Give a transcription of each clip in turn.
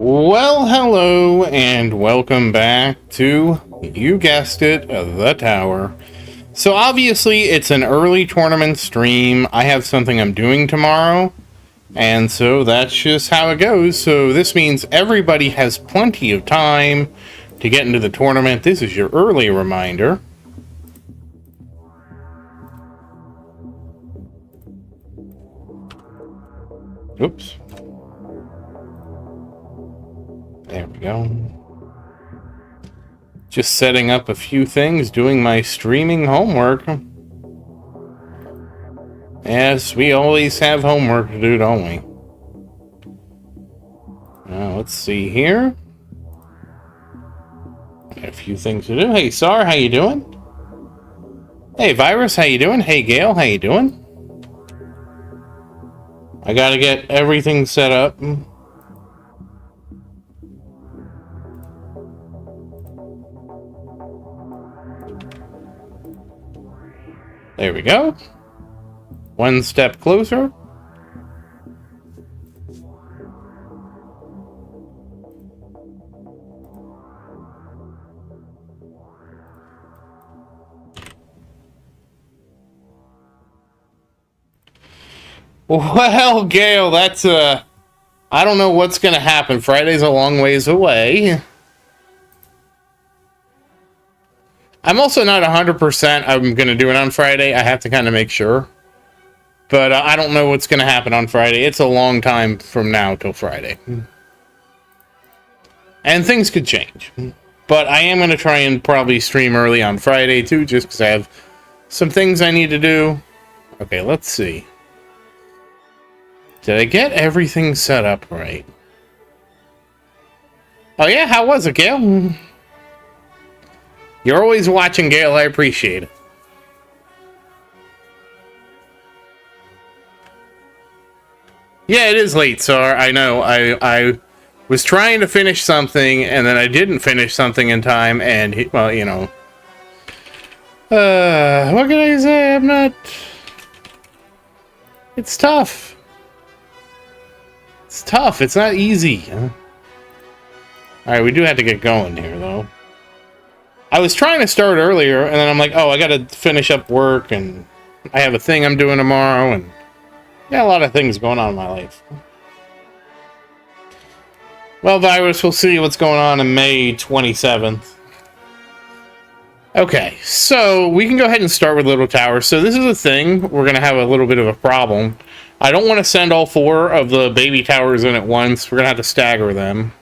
Well, hello, and welcome back to, you guessed it, the tower. So obviously, it's an early tournament stream. I have something I'm doing tomorrow, and so that's just how it goes. So this means everybody has plenty of time to get into the tournament. This is your early reminder. Oops. There we go. Just setting up a few things, doing my streaming homework. Yes, we always have homework to do, don't we? Now, let's see here. Got a few things to do. Hey, Sar, how you doing? Hey, Virus, how you doing? Hey, Gale, how you doing? I gotta get everything set up. There we go. One step closer. Well, Gale, that's I don't know what's gonna happen. Friday's a long ways away. I'm also not 100% I'm going to do it on Friday. I have to kind of make sure. But I don't know what's going to happen on Friday. It's a long time from now till Friday. And things could change. But I am going to try and probably stream early on Friday too, just because I have some things I need to do. Okay, let's see. Did I get everything set up right? Oh yeah, how was it, Gail? You're always watching, Gale. I appreciate it. Yeah, it is late, Sar. I know. I was trying to finish something, and then I didn't finish something in time, and, well, you know. What can I say? I'm not... It's tough. It's tough. It's not easy. Alright, we do have to get going here, though. I was trying to start earlier, and then I'm like, oh, I gotta finish up work, and I have a thing I'm doing tomorrow, and yeah, a lot of things going on in my life. Well, Virus, we'll see what's going on May 27th. Okay, so we can go ahead and start with Little Tower. So this is a thing. We're gonna have a little bit of a problem. I don't want to send all 4 of the baby towers in at once. We're gonna have to stagger them.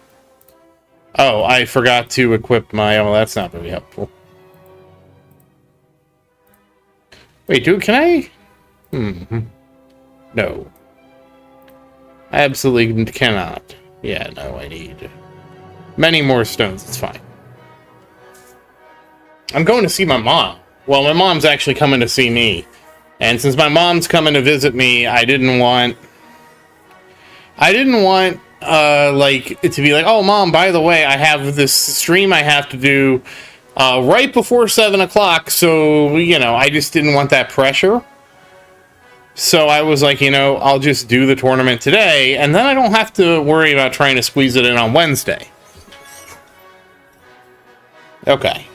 Oh, I forgot to equip my... Oh, that's not very helpful. Wait, dude, can I... No. I absolutely cannot. Yeah, no, I need many more stones. It's fine. I'm going to see my mom. Well, my mom's actually coming to see me. And since my mom's coming to visit me, I didn't want... like it to be like, oh, Mom, by the way, I have this stream I have to do right before 7 o'clock, so, you know, I just didn't want that pressure. So I was like, you know, I'll just do the tournament today, and then I don't have to worry about trying to squeeze it in on Wednesday. Okay.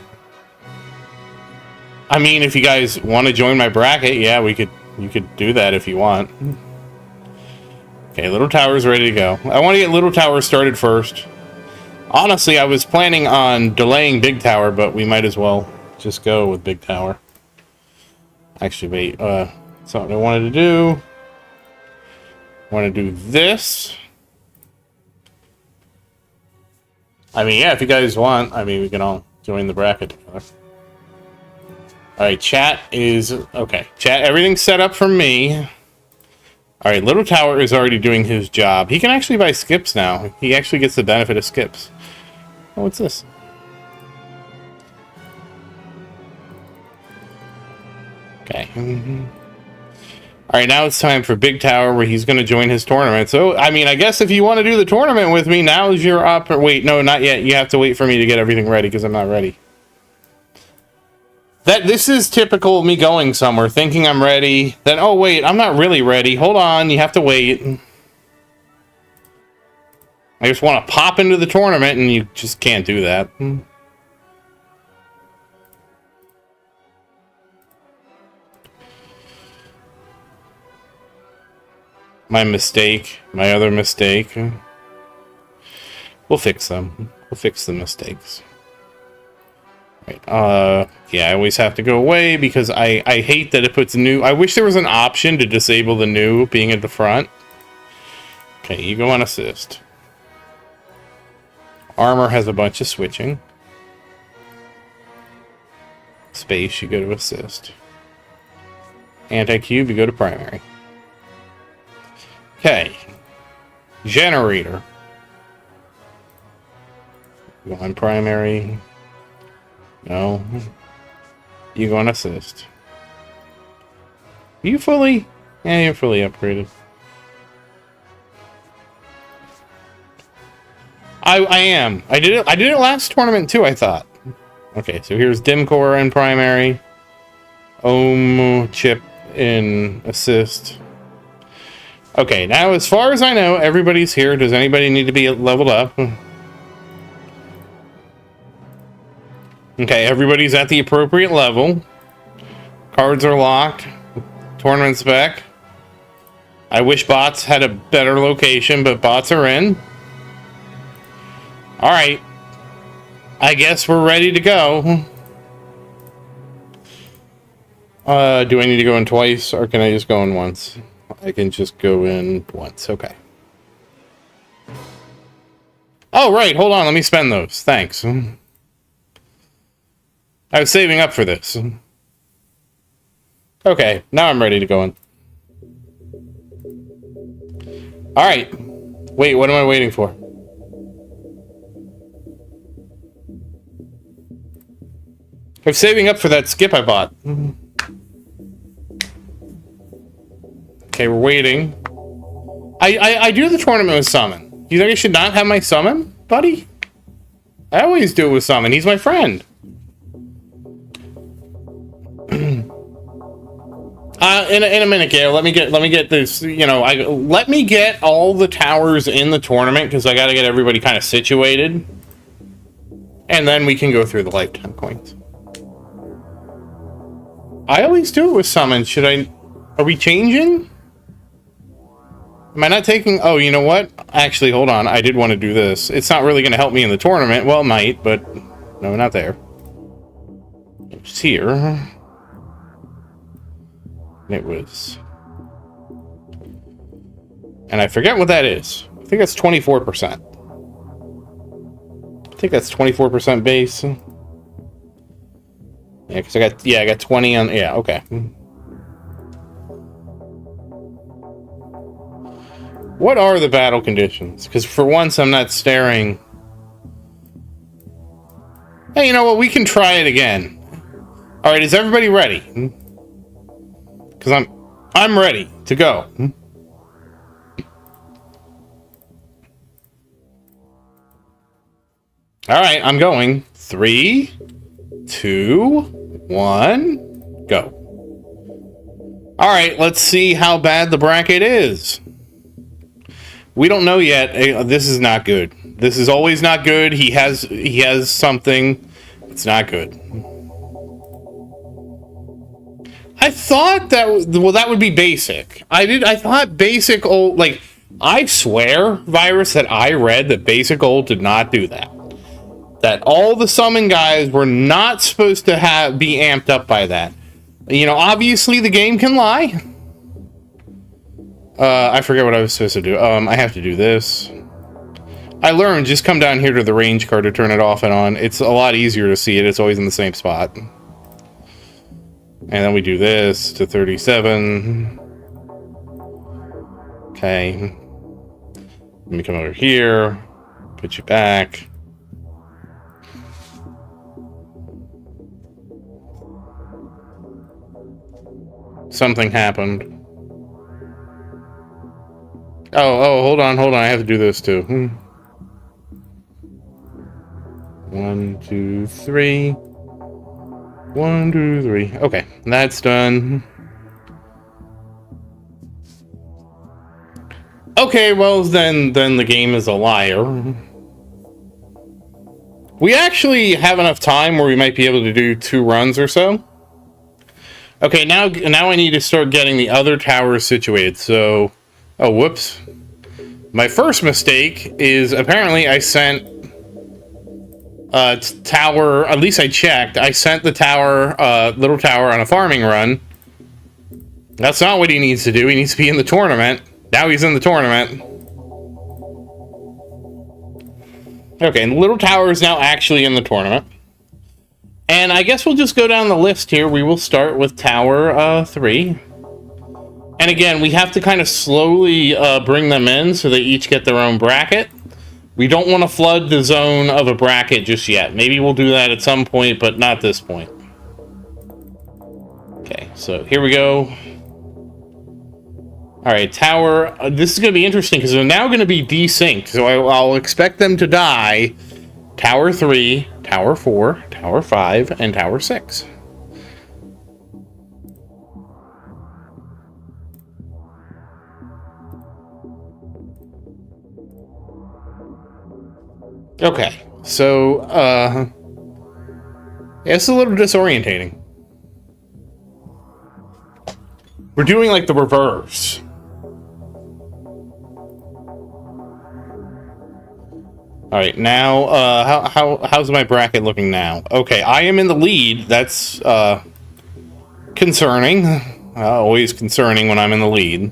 I mean, if you guys want to join my bracket, yeah, you could do that if you want. Okay, Little Tower's ready to go. I want to get Little Tower started first. Honestly, I was planning on delaying Big Tower, but we might as well just go with Big Tower. Actually, wait, something I wanted to do. I want to do this. I mean, yeah, if you guys want, I mean, we can all join the bracket together. Alright, chat is... Okay, chat, everything's set up for me. Alright, Little Tower is already doing his job. He can actually buy skips now. He actually gets the benefit of skips. Oh, what's this? Okay. Alright, now it's time for Big Tower, where he's going to join his tournament. So, I mean, I guess if you want to do the tournament with me, now is your wait, no, not yet. You have to wait for me to get everything ready, because I'm not ready. This is typical of me going somewhere, thinking I'm ready, then, oh wait, I'm not really ready, hold on, you have to wait. I just want to pop into the tournament, and you just can't do that. My mistake. My other mistake. We'll fix them. We'll fix the mistakes. Right. Yeah, I always have to go away because I hate that it puts new... I wish there was an option to disable the new being at the front. Okay, you go on assist. Armor has a bunch of switching. Space, you go to assist. Anti-cube, you go to primary. Okay. Generator. You go on primary. No. You go on assist. You fully... Yeah, you're fully upgraded. I am. I did it last tournament too, I thought. Okay, so here's Dimcore in primary. Ohm chip in assist. Okay, now as far as I know, everybody's here. Does anybody need to be leveled up? Okay, everybody's at the appropriate level. Cards are locked. Tournament's back. I wish bots had a better location, but bots are in. Alright. I guess we're ready to go. Do I need to go in twice, or can I just go in once? I can just go in once, okay. Oh, right, hold on, let me spend those. Thanks. I was saving up for this. Okay, now I'm ready to go in. Alright. Wait, what am I waiting for? I'm saving up for that skip I bought. Okay, we're waiting. I do the tournament with Summon. You think I should not have my Summon, buddy? I always do it with Summon. He's my friend. In a minute, Gail. Let me get this. You know, let me get all the towers in the tournament because I got to get everybody kind of situated, and then we can go through the lifetime coins. I always do it with Summon. Should I? Are we changing? Am I not taking... Oh, you know what? Actually, hold on. I did want to do this. It's not really going to help me in the tournament. Well, it might, but... No, not there. It's here. It was... And I forget what that is. I think that's 24%. I think that's 24% base. Yeah, because I got 20 on... Yeah, okay. What are the battle conditions? Because for once, I'm not staring... Hey, you know what? We can try it again. Alright, is everybody ready? Because I'm ready to go. Alright, I'm going. 3, 2, 1, go. Alright, let's see how bad the bracket is. We don't know yet. This is not good. This is always not good. He has something. It's not good. I thought that would be basic. I thought basic old, like, I swear, Virus, that I read that basic old did not do that. That all the summon guys were not supposed to be amped up by that. You know, obviously the game can lie. I forget what I was supposed to do. I have to do this. I learned, just come down here to the range card to turn it off and on. It's a lot easier to see it. It's always in the same spot. And then we do this to 37. Okay. Let me come over here. Put you back. Something happened. Oh, hold on. I have to do this too. 1, 2, 3. 1, 2, 3. Okay, that's done. Okay, well, then the game is a liar. We actually have enough time where we might be able to do 2 runs or so. Okay, now I need to start getting the other towers situated. So, oh, whoops. My first mistake is apparently I sent tower, at least I checked, I sent the tower, little tower on a farming run. That's not what he needs to do. He needs to be in the tournament. Now he's in the tournament. Okay, and the little tower is now actually in the tournament. And I guess we'll just go down the list here. We will start with Tower 3. And again, we have to kind of slowly bring them in so they each get their own bracket. We don't want to flood the zone of a bracket just yet. Maybe we'll do that at some point, but not this point. Okay, so here we go. Alright, Tower... this is going to be interesting because they're now going to be desynced. So I'll expect them to die. Tower 3, Tower 4, Tower 5, and Tower 6. Okay, so, yeah, it's a little disorientating. We're doing, like, the reverse. Alright, now, how's my bracket looking now? Okay, I am in the lead. That's, concerning. Always concerning when I'm in the lead.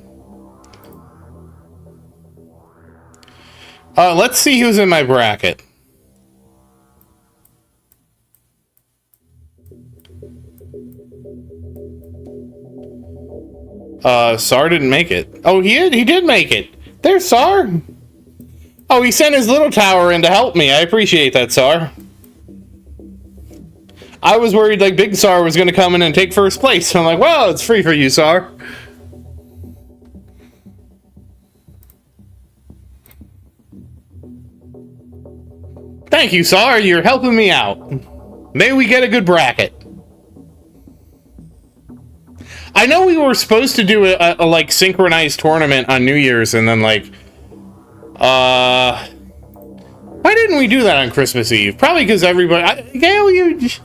Let's see who's in my bracket. Sar didn't make it. Oh, he did make it. There's Sar. Oh, he sent his little tower in to help me. I appreciate that, Sar. I was worried, like, Big Sar was going to come in and take first place. So I'm like, well, it's free for you, Sar. Thank you, Sar. You're helping me out. May we get a good bracket. I know we were supposed to do a like, synchronized tournament on New Year's, and then, like... why didn't we do that on Christmas Eve? Probably because everybody...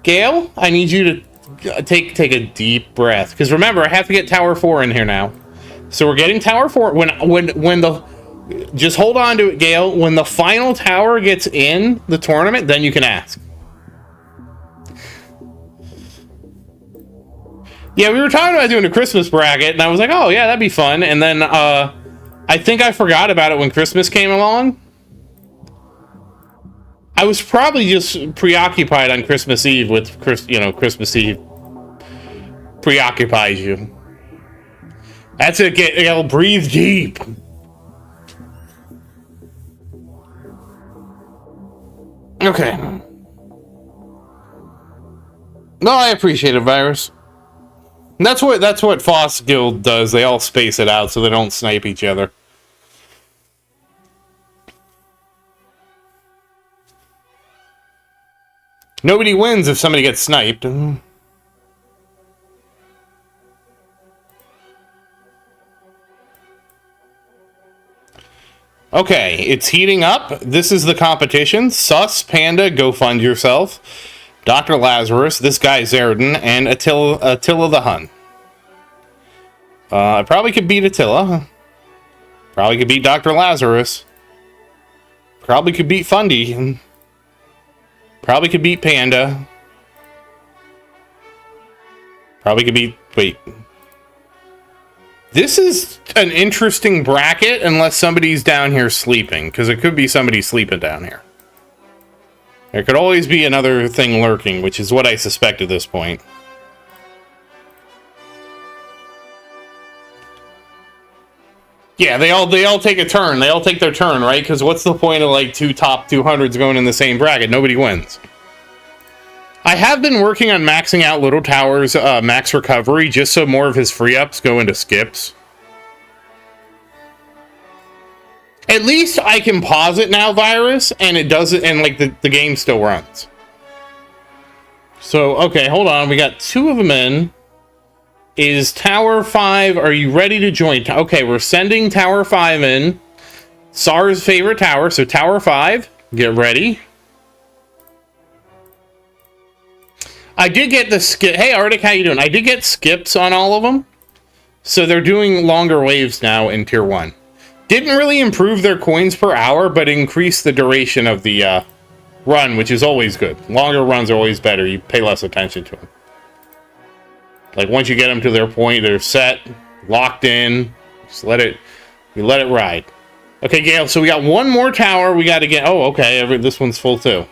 Gail, I need you to take a deep breath. Because remember, I have to get Tower 4 in here now. So we're getting Tower 4. When the... Just hold on to it, Gail. When the final tower gets in the tournament, then you can ask. Yeah, we were talking about doing a Christmas bracket, and I was like, oh, yeah, that'd be fun. And then, I think I forgot about it when Christmas came along. I was probably just preoccupied on Christmas Eve with, Christmas Eve preoccupies you. That's it, Gail, breathe deep. Okay. No, I appreciate it, Virus. That's what Foss Guild does. They all space it out so they don't snipe each other. Nobody wins if somebody gets sniped. Okay, it's heating up. This is the competition. Sus, Panda, go fund yourself. Dr. Lazarus, this guy Zaerdin, and Attila the Hun. I probably could beat Attila. Probably could beat Dr. Lazarus. Probably could beat Fundy. Probably could beat Panda. Probably could beat... Wait. This is an interesting bracket unless somebody's down here sleeping, because it could be somebody sleeping down here. There could always be another thing lurking, which is what I suspect at this point. Yeah, they all take a turn. They all take their turn, right? Because what's the point of, like, 2 top 200s going in the same bracket? Nobody wins. I have been working on maxing out Little Tower's max recovery, just so more of his free-ups go into skips. At least I can pause it now, Virus, and it doesn't, and, like, the game still runs. So, okay, hold on. We got 2 of them in. Is Tower 5, are you ready to join? Okay, we're sending Tower 5 in. SAR's favorite tower, so Tower 5, get ready. I did get the skip. Hey, Arctic, how you doing? I did get skips on all of them. So they're doing longer waves now in Tier 1. Didn't really improve their coins per hour, but increased the duration of the run, which is always good. Longer runs are always better. You pay less attention to them. Like, once you get them to their point, they're set, locked in. Just you let it ride. Okay, Gail, so we got one more tower we got to get. Oh, okay, this one's full too.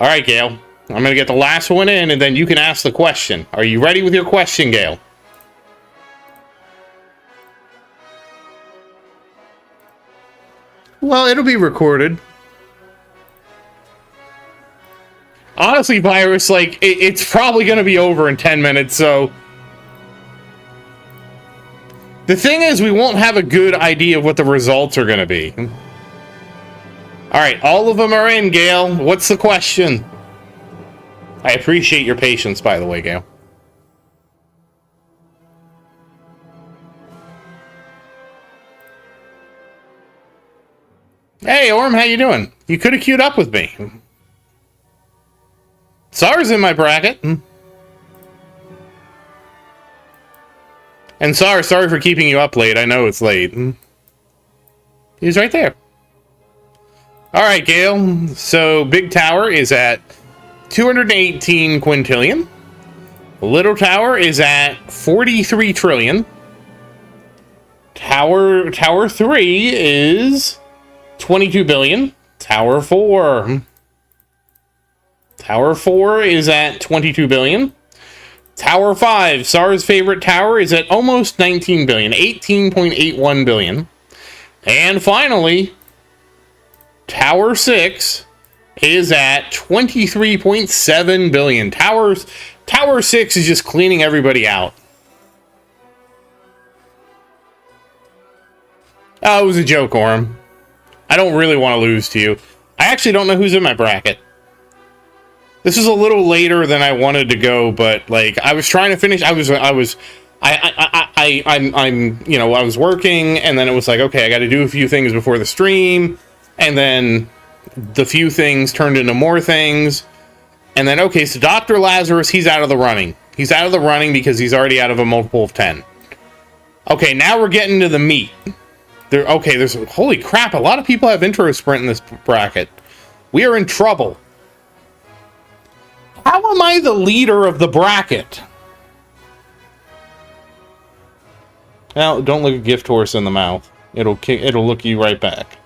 All right, Gail. I'm going to get the last one in, and then you can ask the question. Are you ready with your question, Gail? Well, it'll be recorded. Honestly, Virus, like, it's probably going to be over in 10 minutes, so... The thing is, we won't have a good idea of what the results are going to be. Alright, all of them are in, Gail. What's the question? I appreciate your patience, by the way, Gail. Hey, Orm, how you doing? You could have queued up with me. SAR's in my bracket. And sorry for keeping you up late. I know it's late. He's right there. Alright, Gail. So, Big Tower is at 218 quintillion. Little Tower is at 43 trillion. Tower 3 is 22 billion. Tower 4 is at 22 billion. Tower 5, SAR's favorite tower, is at almost 19 billion, 18.81 billion. And finally, Tower 6 is at 23.7 billion. Tower 6 is just cleaning everybody out. Oh, it was a joke, Orm. I don't really want to lose to you. I actually don't know who's in my bracket. This is a little later than I wanted to go, but like I was trying to finish. I was working, and then it was like, okay, I got to do a few things before the stream, and then the few things turned into more things, and then okay, so Dr. Lazarus, he's out of the running. He's out of the running because he's already out of a multiple of 10. Okay, now we're getting to the meat. There's holy crap, a lot of people have intro sprint in this bracket. We are in trouble. How am I the leader of the bracket? Well, don't look a gift horse in the mouth. It'll look you right back.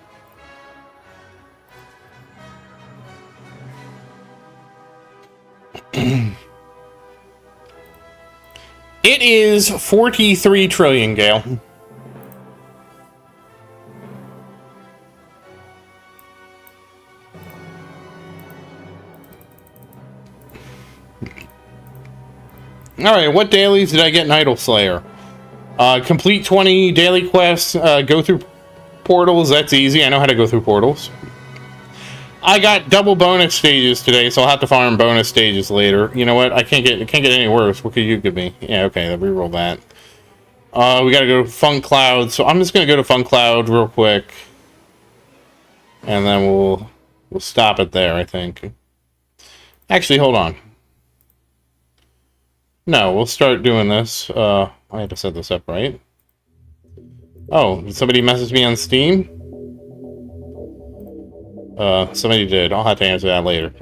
It is 43 trillion, Gale. Alright, what dailies did I get in Idol Slayer? Complete 20 daily quests, go through portals, that's easy, I know how to go through portals. I got double bonus stages today, so I'll have to farm bonus stages later. You know what, it can't get any worse. What could you give me? Yeah, okay, I'll reroll that. We gotta go to Funk Cloud, so I'm just gonna go to Funk Cloud real quick. And then we'll stop it there, I think. Actually, hold on. No, we'll start doing this. I had to set this up right. Oh, did somebody message me on Steam? Somebody did. I'll have to answer that later.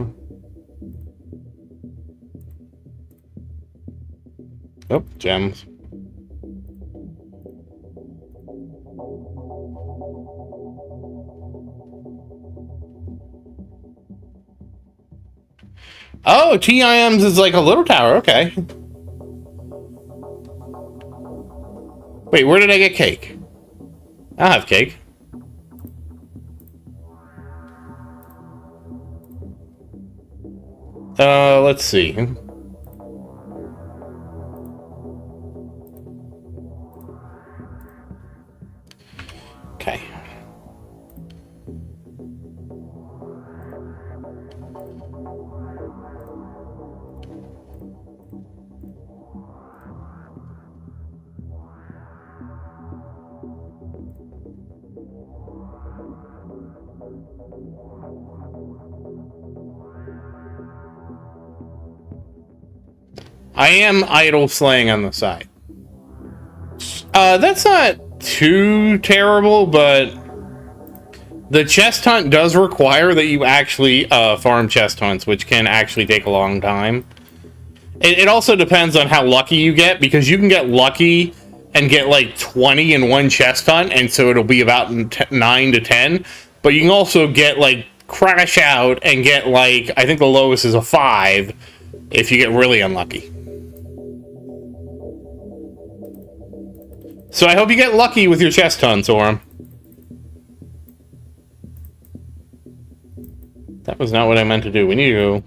Oh, gems. Oh, TIMs is like a little tower, okay. Wait, where did I get cake? I'll have cake. Let's see. Okay. I am idle slaying on the side. That's not too terrible, but the chest hunt does require that you actually farm chest hunts, which can actually take a long time. It also depends on how lucky you get, because you can get lucky and get like 20 in one chest hunt, and so it'll be about 9 to 10. But you can also get like crash out and get like, I think the lowest is a 5 if you get really unlucky. So I hope you get lucky with your chest hunts, Orem. That was not what I meant to do. We need to go.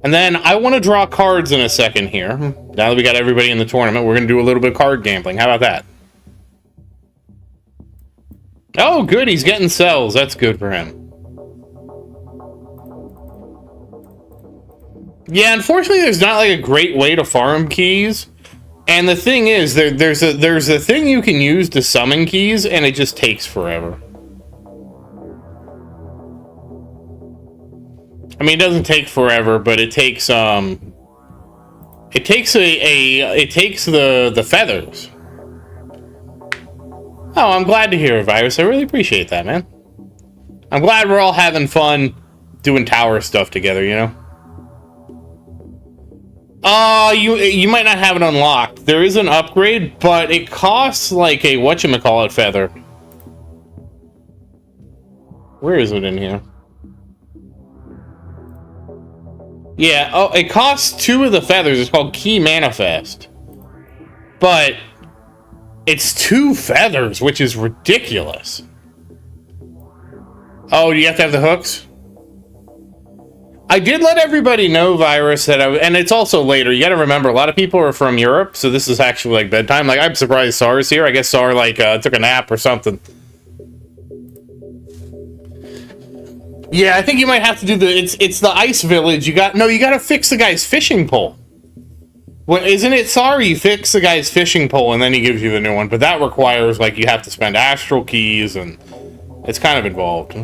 And then I want to draw cards in a second here. Now that we got everybody in the tournament, we're going to do a little bit of card gambling. How about that? Oh, good. He's getting cells. That's good for him. Yeah, unfortunately, there's not like a great way to farm keys. And the thing is, there's a thing you can use to summon keys, and it just takes forever. I mean, it doesn't take forever, but it takes the feathers. Oh, I'm glad to hear it, Virus. I really appreciate that, man. I'm glad we're all having fun doing tower stuff together, you know? You might not have it unlocked. There is an upgrade, but it costs like a whatchamacallit feather. Where is it in here? Yeah, oh, it costs 2 of the feathers. It's called Key Manifest. But it's 2 feathers, which is ridiculous. Oh, do you have to have the hooks? I did let everybody know, Virus, that and it's also later. You got to remember, a lot of people are from Europe, so this is actually like bedtime. Like, I'm surprised Sar's here. I guess Sar like took a nap or something. Yeah, I think you might have to do it's the ice village. You got to fix the guy's fishing pole. Well, isn't it Sar? You fix the guy's fishing pole and then he gives you the new one, but that requires like you have to spend astral keys and it's kind of involved.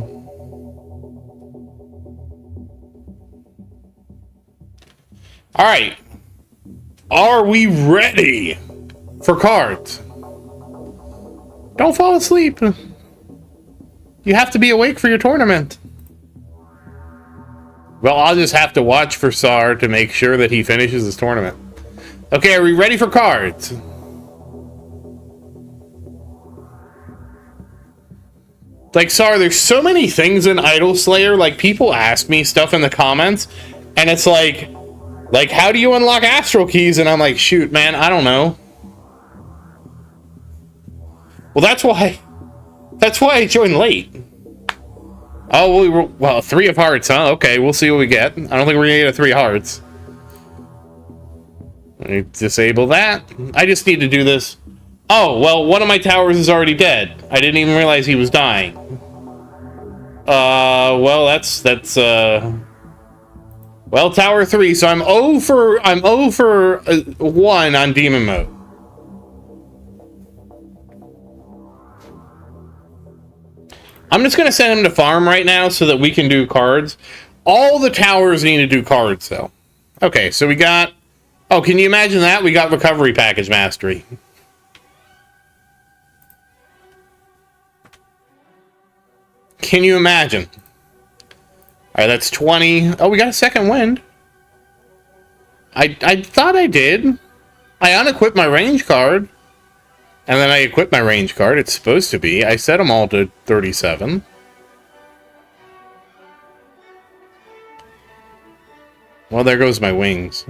All right, are we ready for cards? Don't fall asleep. You have to be awake for your tournament. Well, I'll just have to watch for Sar to make sure that he finishes his tournament. Okay, are we ready for cards? Like, Sar, there's so many things in Idol Slayer. Like, people ask me stuff in the comments, and it's like, how do you unlock astral keys? And I'm like, shoot, man, I don't know. Well, that's why I joined late. Oh, well, 3 of hearts, huh? Okay, we'll see what we get. I don't think we're gonna get a 3 hearts. Let me disable that. I just need to do this. Oh, well, one of my towers is already dead. I didn't even realize he was dying. Well, that's well, Tower 3, so I'm 0 for 1 on Demon Mode. I'm just going to send him to farm right now so that we can do cards. All the towers need to do cards, though. Okay, so we got... Oh, can you imagine that? We got Recovery Package Mastery. Can you imagine? Alright, that's 20. Oh, we got a second wind. I thought I did. I unequipped my range card. And then I equipped my range card. It's supposed to be. I set them all to 37. Well, there goes my wings.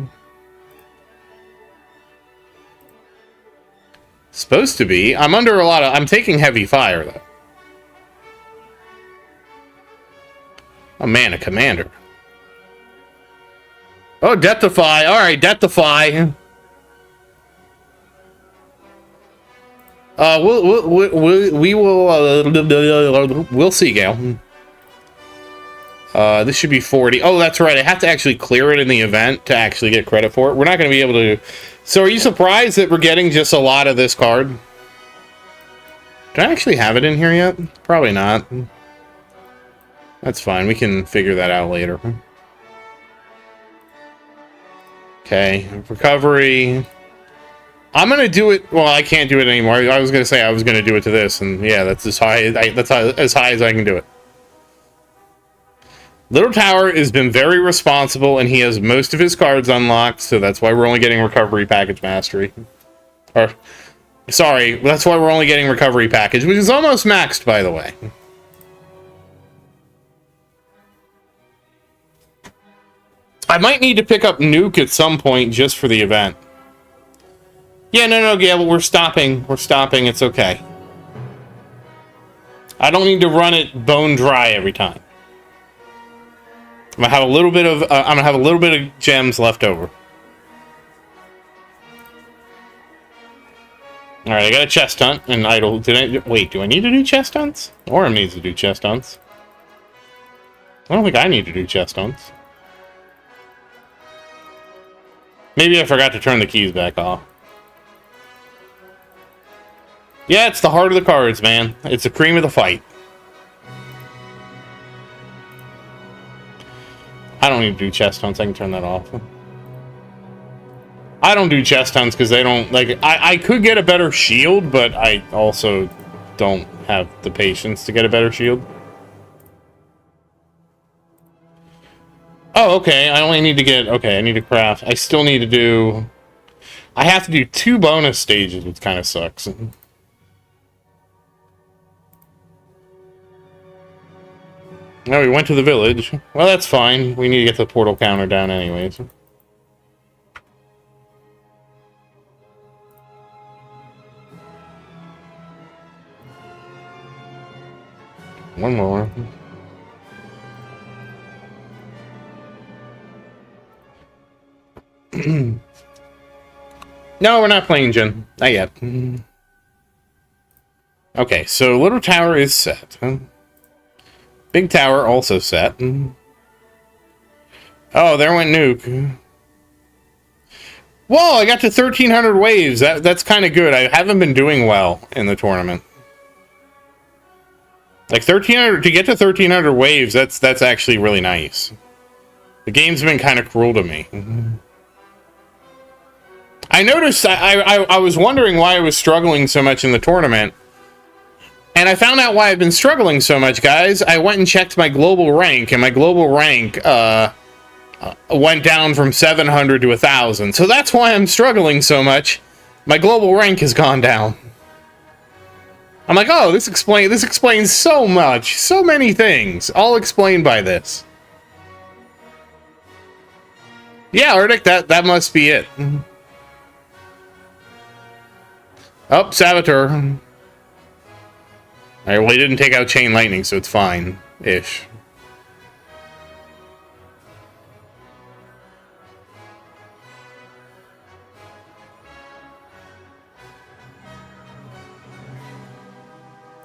Supposed to be. I'm under a lot of... I'm taking heavy fire, though. Oh, man, a commander. Oh, Deathify. All right, Deathify. We'll see, Gal. This should be 40. Oh, that's right. I have to actually clear it in the event to actually get credit for it. We're not going to be able to... So are you surprised that we're getting just a lot of this card? Do I actually have it in here yet? Probably not. That's fine. We can figure that out later. Okay, recovery. I'm gonna do it. Well, I can't do it anymore. I was gonna say I was gonna do it to this, and yeah, that's as high. As high as I can do it. Little Tower has been very responsible, and he has most of his cards unlocked, so that's why we're only getting recovery package mastery. Or, sorry, that's why we're only getting recovery package, which is almost maxed, by the way. I might need to pick up Nuke at some point just for the event. Yeah, no, Gable, we're stopping. We're stopping. It's okay. I don't need to run it bone dry every time. I'm gonna have a little bit of gems left over. All right, I got a chest hunt and idle. Wait? Do I need to do chest hunts? Orem needs to do chest hunts. I don't think I need to do chest hunts. Maybe I forgot to turn the keys back off. Yeah, it's the heart of the cards, man. It's the cream of the fight. I don't need to do chest hunts. I can turn that off. I don't do chest hunts because they don't... Like, I could get a better shield, but I also don't have the patience to get a better shield. Oh, okay. I only need to get... Okay, I need to craft. I still need to do... I have to do 2 bonus stages, which kind of sucks. No, we went to the village. Well, that's fine. We need to get the portal counter down anyways. One more. No, we're not playing Jin. Not yet. Okay, so Little Tower is set. Big Tower also set. Oh, there went Nuke. Whoa, I got to 1,300 waves. That's kind of good. I haven't been doing well in the tournament. Like 1,300 to get to 1,300 waves. That's actually really nice. The game's been kind of cruel to me. I noticed. I was wondering why I was struggling so much in the tournament. And I found out why I've been struggling so much, guys. I went and checked my global rank, and my global rank went down from 700 to 1,000. So that's why I'm struggling so much. My global rank has gone down. I'm like, oh, this explains so much. So many things. All explained by this. Yeah, Arctic, that must be it. Oh, Saboteur. Alright, well, he didn't take out Chain Lightning, so it's fine-ish.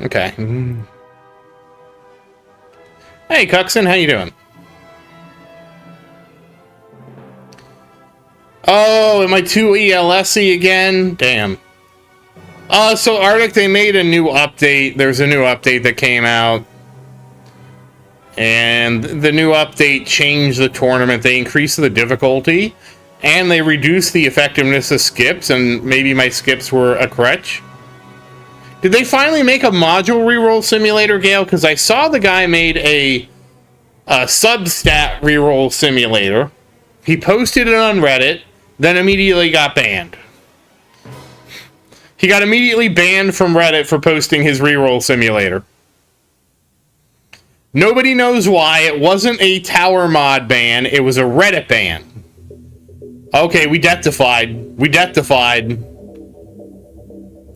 Okay. Hey, Cuxon, how you doing? Oh, am I too ELS-y again? Damn. So Arctic, they made a new update. There's a new update that came out. And the new update changed the tournament. They increased the difficulty. And they reduced the effectiveness of skips. And maybe my skips were a crutch. Did they finally make a module reroll simulator, Gale? Because I saw the guy made a substat reroll simulator. He posted it on Reddit. Then immediately got banned. He got immediately banned from Reddit for posting his reroll simulator. Nobody knows why. It wasn't a tower mod ban. It was a Reddit ban. Okay, we death-defied. We death-defied.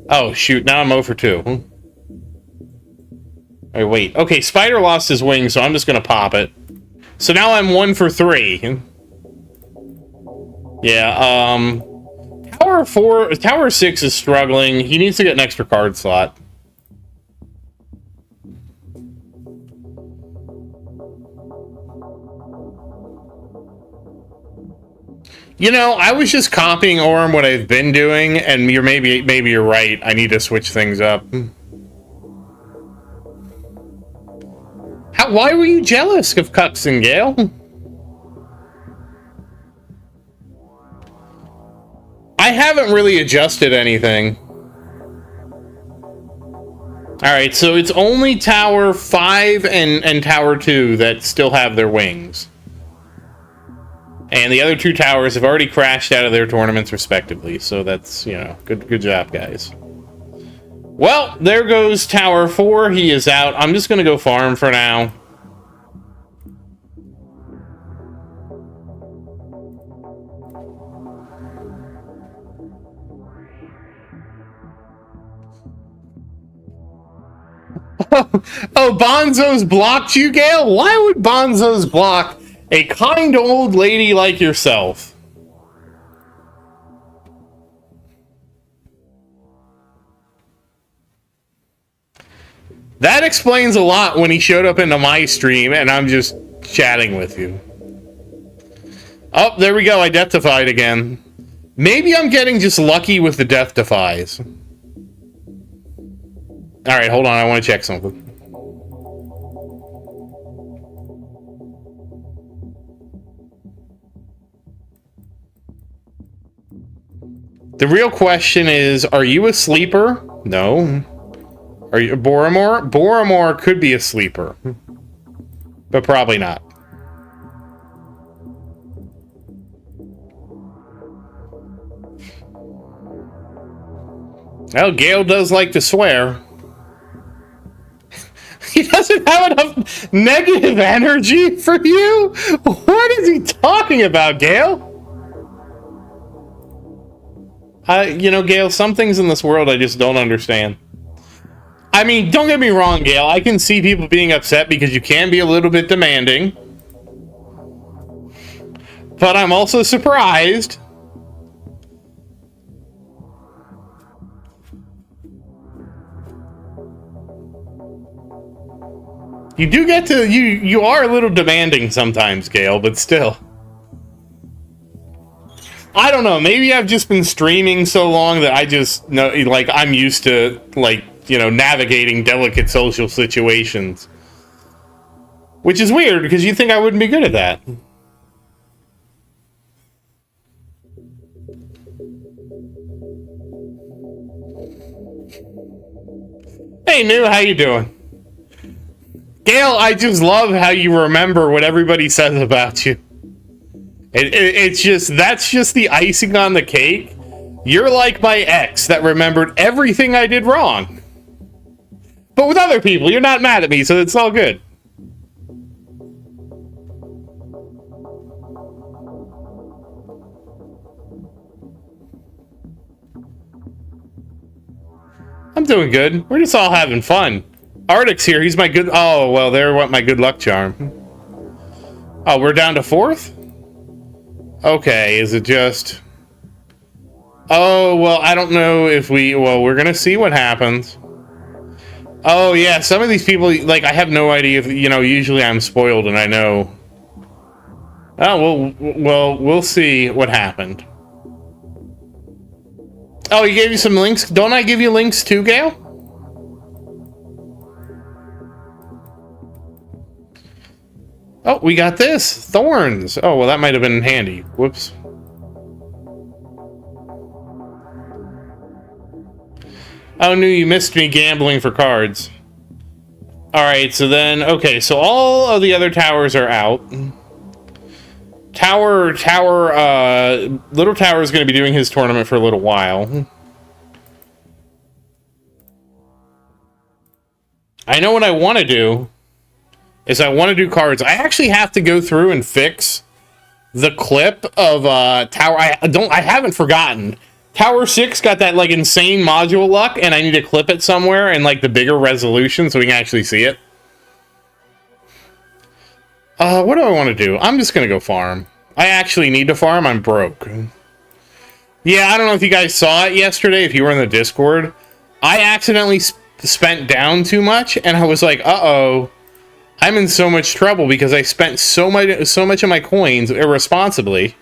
Oh, shoot. Now I'm 0 for 2. Alright, wait. Okay, Spider lost his wing, so I'm just going to pop it. So now I'm 1 for 3. Yeah, Tower 6 is struggling. He needs to get an extra card slot. You know, I was just copying Orem what I've been doing, and maybe you're right. I need to switch things up. Why were you jealous of Cuxon, Gale? I haven't really adjusted anything. Alright, so it's only Tower 5 and Tower 2 that still have their wings. And the other two towers have already crashed out of their tournaments respectively, so that's, you know, good job, guys. Well, there goes Tower 4. He is out. I'm just going to go farm for now. Oh, Bonzo's blocked you, Gale? Why would Bonzo's block a kind old lady like yourself? That explains a lot when he showed up into my stream and I'm just chatting with you. Oh, there we go. I death-defied again. Maybe I'm getting just lucky with the death defies. Alright, hold on. I want to check something. The real question is, are you a sleeper? No. Are you Boromor? Boromor could be a sleeper. But probably not. Well, Gale does like to swear. He doesn't have enough negative energy for you? What is he talking about, Gale? You know, Gale, some things in this world I just don't understand. I mean, don't get me wrong, Gale. I can see people being upset because you can be a little bit demanding. But I'm also surprised. You do get to... You are a little demanding sometimes, Gale, but still. I don't know. Maybe I've just been streaming so long that I just know, like, I'm used to, like, you know, navigating delicate social situations. Which is weird, because you think I wouldn't be good at that. Hey, New, how you doing? Gale, I just love how you remember what everybody says about you. It's just, that's just the icing on the cake. You're like my ex that remembered everything I did wrong. But with other people, you're not mad at me, so it's all good. I'm doing good. We're just all having fun. Arctic's here. He's my good... Oh, well, there went my good luck charm. Oh, we're down to 4th? Okay, is it just... Oh, well, I don't know if we... Well, we're gonna see what happens. Oh, yeah, some of these people... Like, I have no idea if... You know, usually I'm spoiled and I know... Oh, well, we'll see what happened. Oh, he gave you some links? Don't I give you links too, Gale? Oh, we got this. Thorns. Oh, well, that might have been handy. Whoops. Oh, no, you missed me gambling for cards. Alright, so then... Okay, so all of the other towers are out. Little Tower is going to be doing his tournament for a little while. I know what I want to do. Is I want to do cards. I actually have to go through and fix the clip of Tower. I haven't forgotten. Tower 6 got that like insane module luck, and I need to clip it somewhere in like the bigger resolution so we can actually see it. What do I want to do? I'm just gonna go farm. I actually need to farm. I'm broke. Yeah, I don't know if you guys saw it yesterday. If you were in the Discord, I accidentally spent down too much, and I was like, uh-oh. I'm in so much trouble because I spent so much of my coins irresponsibly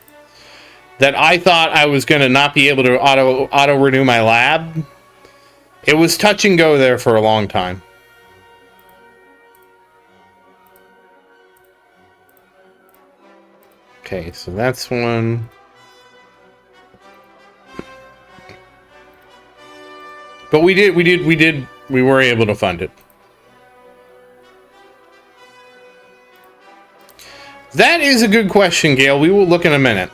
that I thought I was going to not be able to auto renew my lab. It was touch and go there for a long time. Okay, so that's one. But we were able to fund it. That is a good question, Gail. We will look in a minute.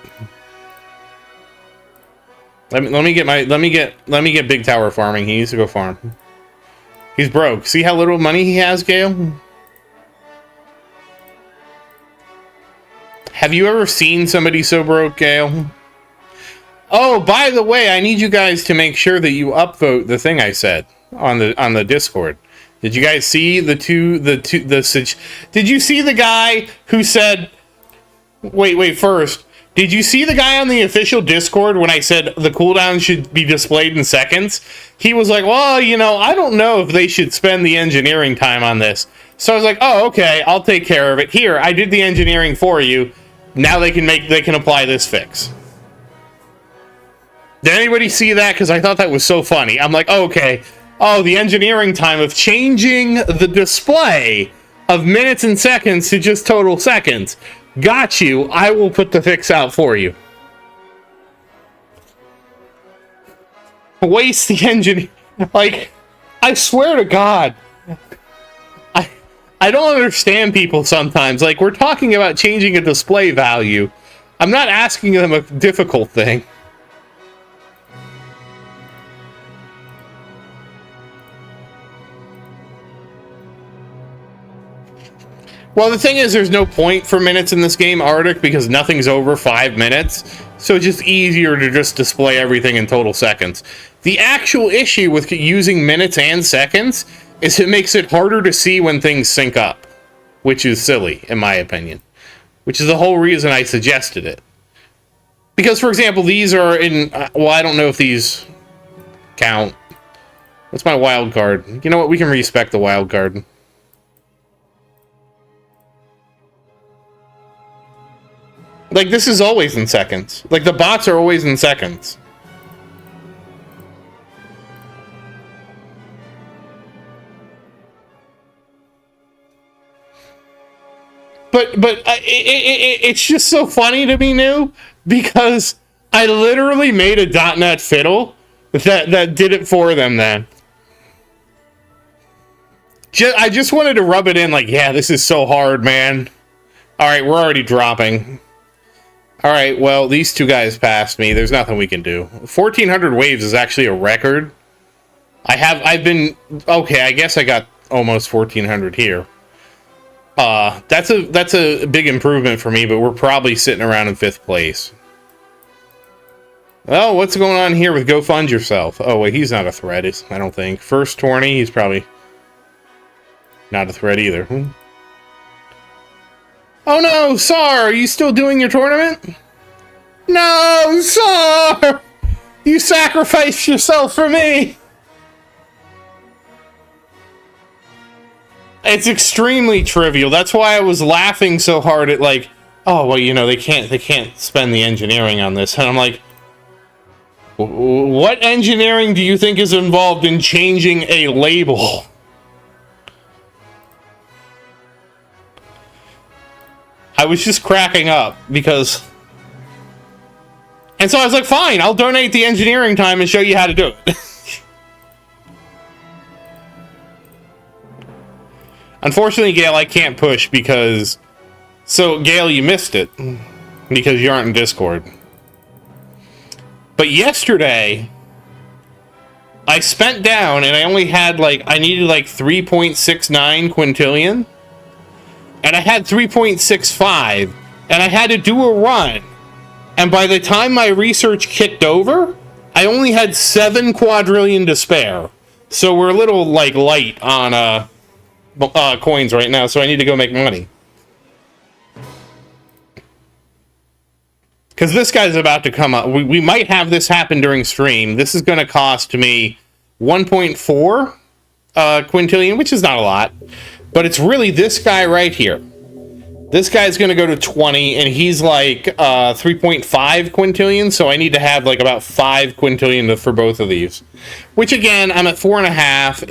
Let me get big tower farming. He needs to go farm. He's broke. See how little money he has, Gail? Have you ever seen somebody so broke, Gail? Oh, by the way, I need you guys to make sure that you upvote the thing I said on the Discord. Did you guys see did you see the guy who said, wait, first, did you see the guy on the official Discord when I said the cooldown should be displayed in seconds? He was like, well, you know, I don't know if they should spend the engineering time on this. So I was like, oh, okay, I'll take care of it. Here, I did the engineering for you. Now they can apply this fix. Did anybody see that? Because I thought that was so funny. I'm like, oh, okay. Oh, the engineering time of changing the display of minutes and seconds to just total seconds. Got you. I will put the fix out for you. Waste the engine. Like, I swear to God. I don't understand people sometimes. Like, we're talking about changing a display value. I'm not asking them a difficult thing. Well, the thing is, there's no point for minutes in this game, Arctic, because nothing's over 5 minutes. So it's just easier to just display everything in total seconds. The actual issue with using minutes and seconds is it makes it harder to see when things sync up, which is silly, in my opinion. Which is the whole reason I suggested it. Because, for example, these are in... well, I don't know if these count. What's my wild card? You know what? We can respec the wild card. Like, this is always in seconds. Like, the bots are always in seconds. But it's just so funny to me, New, because I literally made a .NET fiddle that did it for them then. I just wanted to rub it in like, yeah, this is so hard, man. Alright, we're already dropping. Alright, well, these two guys passed me. There's nothing we can do. 1,400 waves is actually a record. I've been... okay, I guess I got almost 1,400 here. That's a big improvement for me, but we're probably sitting around in 5th place. Well, what's going on here with Go Fund Yourself? Oh, wait, he's not a threat, I don't think. First tourney, he's probably not a threat either. Oh no, Sar, are you still doing your tournament? No, Sar! You sacrificed yourself for me! It's extremely trivial. That's why I was laughing so hard at, like, oh, well, you know, they can't spend the engineering on this. And I'm like, what engineering do you think is involved in changing a label? I was just cracking up because... and so I was like, fine, I'll donate the engineering time and show you how to do it. Unfortunately, Gail, I can't push because... so, Gail, you missed it because you aren't in Discord. But yesterday, I spent down and I only had, like, I needed, like, 3.69 quintillion. And I had 3.65, and I had to do a run. And by the time my research kicked over, I only had 7 quadrillion to spare. So we're a little, like, light on coins right now, so I need to go make money. Because this guy's about to come up. We might have this happen during stream. This is going to cost me 1.4 quintillion, which is not a lot. But it's really this guy right here. This guy's going to go to 20, and he's like 3.5 quintillion, so I need to have like about 5 quintillion for both of these. Which, again, I'm at 4.5.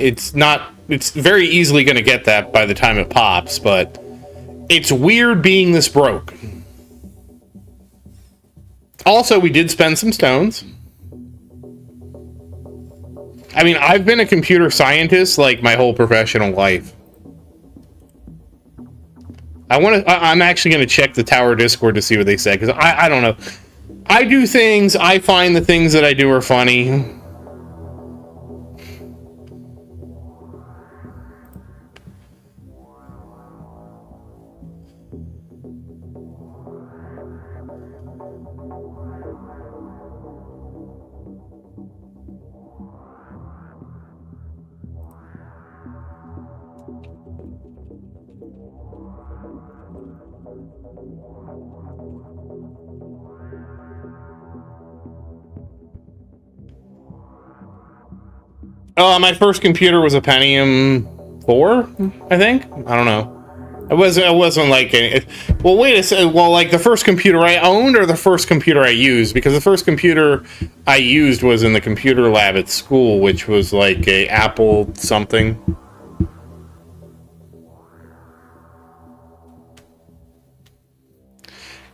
It's very easily going to get that by the time it pops, but it's weird being this broke. Also, we did spend some stones. I mean, I've been a computer scientist like my whole professional life. I'm actually going to check the Tower Discord to see what they said, because I don't know. I do things, I find the things that I do are funny. My first computer was a Pentium 4, I think. I don't know. It wasn't like well, wait a second. Well, like the first computer I owned or the first computer I used? Because the first computer I used was in the computer lab at school, which was like a Apple something.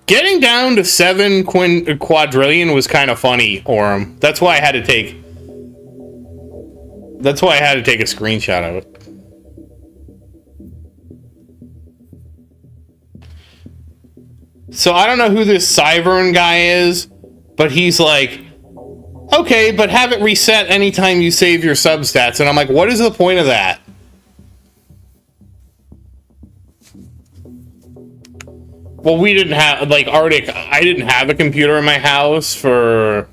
Getting down to 7 quadrillion was kind of funny, Orem. That's why I had to take a screenshot of it. So I don't know who this Zaerdin guy is, but he's like, okay, but have it reset anytime you save your substats. And I'm like, what is the point of that? Well, we didn't have, like, Arctic, I didn't have a computer in my house for...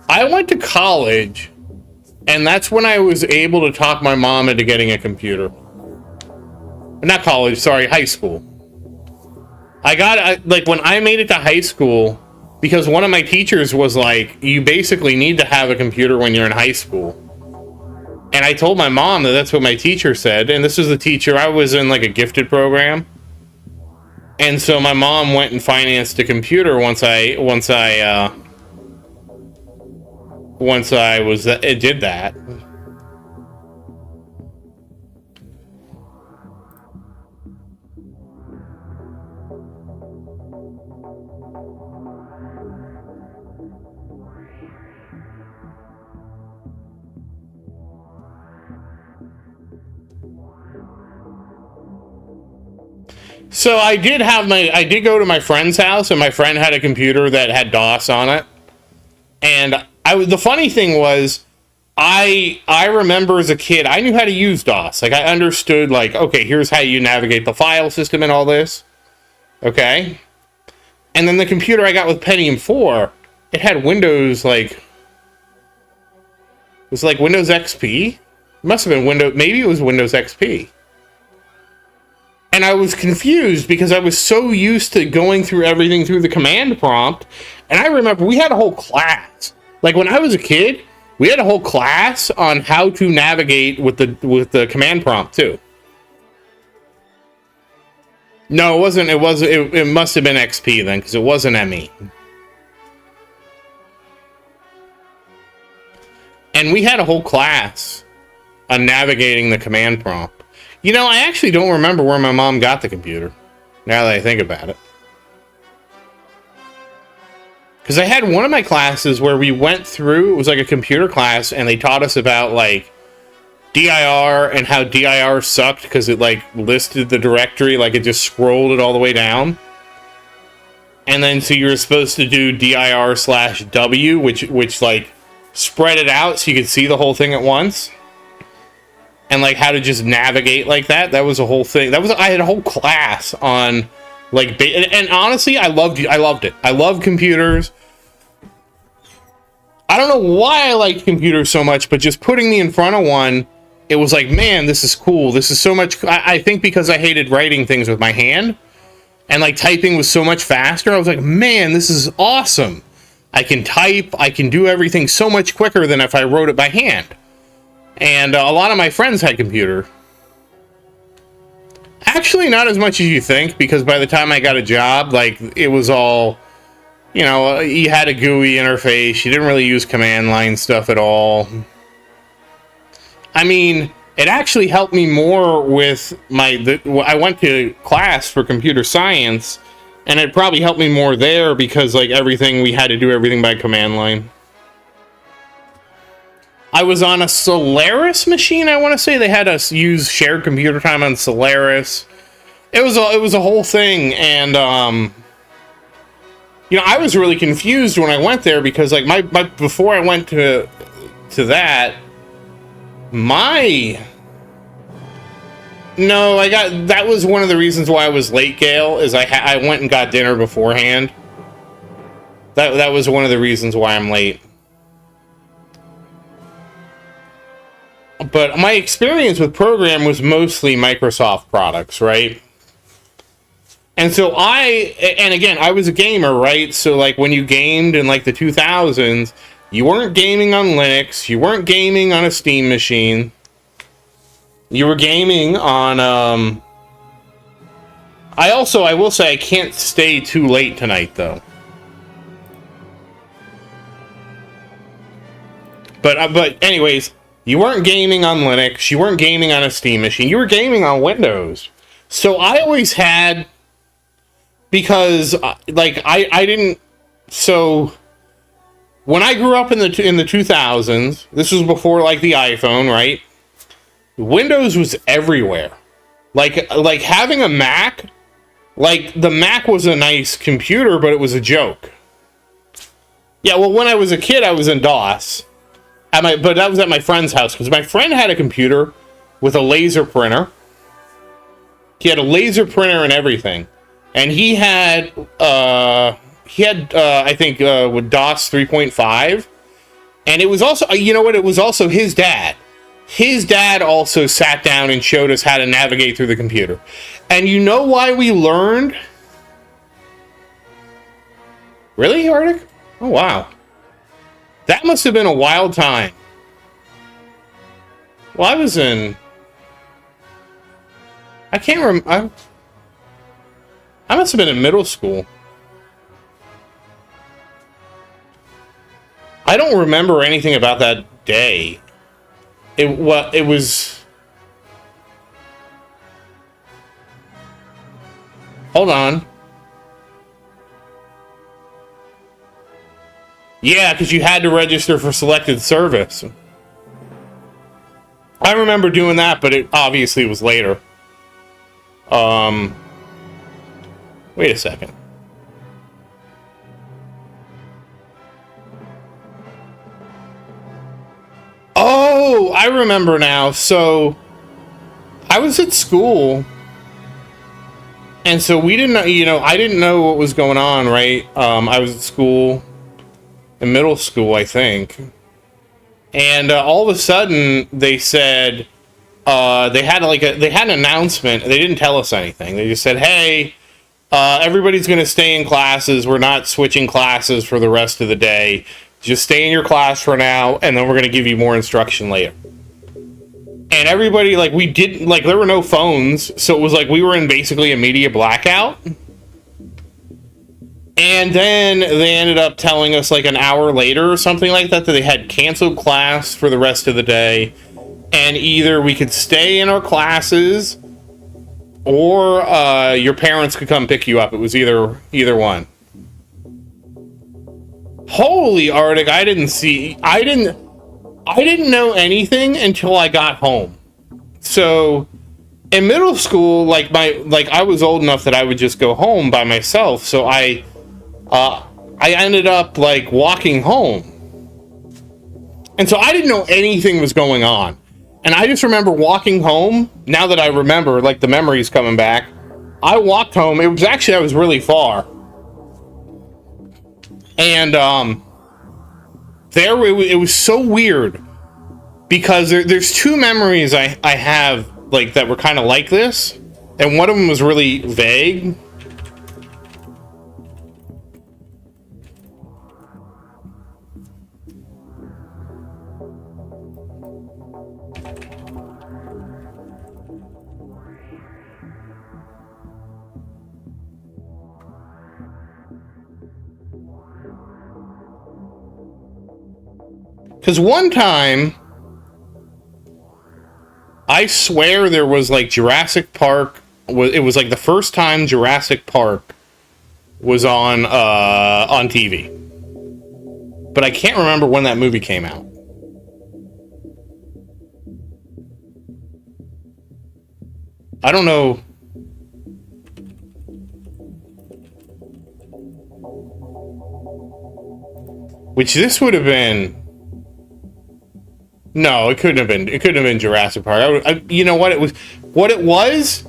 I went to college, and that's when I was able to talk my mom into getting a computer. Not college, sorry, high school. Like, when I made it to high school, because one of my teachers was like, you basically need to have a computer when you're in high school. And I told my mom that that's what my teacher said, and this was the teacher, I was in, like, a gifted program. And so my mom went and financed a computer once I did that. So I did go to my friend's house, and my friend had a computer that had DOS on it. And the funny thing was, I remember as a kid, I knew how to use DOS. Like, I understood, like, okay, here's how you navigate the file system and all this. Okay? And then the computer I got with Pentium 4, it had Windows, like... It was like Windows XP? It must have been Windows... Maybe it was Windows XP. And I was confused because I was so used to going through everything through the command prompt. And I remember we had a whole class. Like, when I was a kid, we had a whole class on how to navigate with the command prompt too. No, it wasn't. It must have been XP then, because it wasn't ME. And we had a whole class on navigating the command prompt. You know, I actually don't remember where my mom got the computer, now that I think about it. Because I had one of my classes where we went through, it was like a computer class, and they taught us about, like, DIR and how DIR sucked because it, like, listed the directory, like, it just scrolled it all the way down. And then, so you were supposed to do DIR/W, which, like, spread it out so you could see the whole thing at once. And, like, how to just navigate like that. That was a whole thing. I had a whole class on, like, and honestly, I loved it. I love computers. I don't know why I liked computers so much, but just putting me in front of one, it was like, man, this is cool. This is so much. I think because I hated writing things with my hand, and, like, typing was so much faster, I was like, man, this is awesome. I can type. I can do everything so much quicker than if I wrote it by hand. And a lot of my friends had computer. Actually, not as much as you think, because by the time I got a job, like, it was all, you know, you had a GUI interface. You didn't really use command line stuff at all. I mean, It actually helped me more with I went to class for computer science, and it probably helped me more there because, like, we had to do everything by command line. I was on a Solaris machine, I want to say. They had us use shared computer time on Solaris. It was a whole thing, and, you know, I was really confused when I went there because, like, before I went to that, that was one of the reasons why I was late, Gail, is I went and got dinner beforehand. That was one of the reasons why I'm late. But my experience with program was mostly Microsoft products, right? And so and again, I was a gamer, right? So, like, when you gamed in, like, the 2000s, you weren't gaming on Linux, you weren't gaming on a Steam machine. You were gaming on, I will say I can't stay too late tonight, though. But anyways, you weren't gaming on Linux, you weren't gaming on a Steam machine, you were gaming on Windows. So I always had, because, like, I didn't, so when I grew up in the 2000s, this was before, like, the iPhone, right? Windows was everywhere. Like having a Mac, like, the Mac was a nice computer, but it was a joke. Yeah, well, when I was a kid, I was in DOS. But that was at my friend's house, because my friend had a computer with a laser printer. He had a laser printer and everything. And he had I think, with DOS 3.5. And it was also, you know what, it was also his dad. His dad also sat down and showed us how to navigate through the computer. And you know why we learned? Really, Arctic? Oh, wow. That must have been a wild time. Well, I was in... I can't remember... I must have been in middle school. I don't remember anything about that day. It was... Hold on. Yeah, because you had to register for selected service. I remember doing that, but it obviously was later. Wait a second. Oh, I remember now. So, I was at school, and so we didn't know, you know, I didn't know what was going on, right? I was at school, in middle school, I think. And all of a sudden, they said, they had an announcement. They didn't tell us anything. They just said, hey, everybody's going to stay in classes. We're not switching classes for the rest of the day. Just stay in your class for now, and then we're going to give you more instruction later. And everybody, like, we didn't, like, there were no phones, so it was like we were in basically a media blackout. And then they ended up telling us, like, an hour later or something like that, that they had canceled class for the rest of the day. And either we could stay in our classes, or your parents could come pick you up. It was either one. Holy Arctic, I didn't know anything until I got home. So in middle school, I was old enough that I would just go home by myself. So I ended up, like, walking home. And so I didn't know anything was going on. And I just remember walking home. Now that I remember, like, the memories coming back, I walked home. I was really far. And it was so weird, because there's two memories I have, like, that were kind of like this, and one of them was really vague. Because one time, I swear there was like Jurassic Park. It was like the first time Jurassic Park was on TV. But I can't remember when that movie came out. I don't know. Which this would have been. No, it couldn't have been. It couldn't have been Jurassic Park. You know what it was? What it was?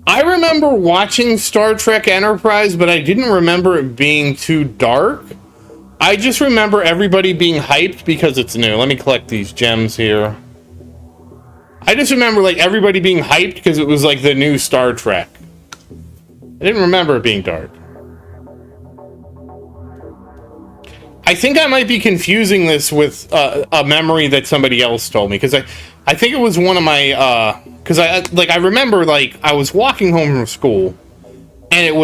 I remember watching Star Trek Enterprise, but I didn't remember it being too dark. I just remember everybody being hyped because it's new. Let me collect these gems here. I just remember like everybody being hyped because it was like the new Star Trek. I didn't remember it being dark. I think I might be confusing this with a memory that somebody else told me, because I think it was one of my because I remember like I was walking home from school and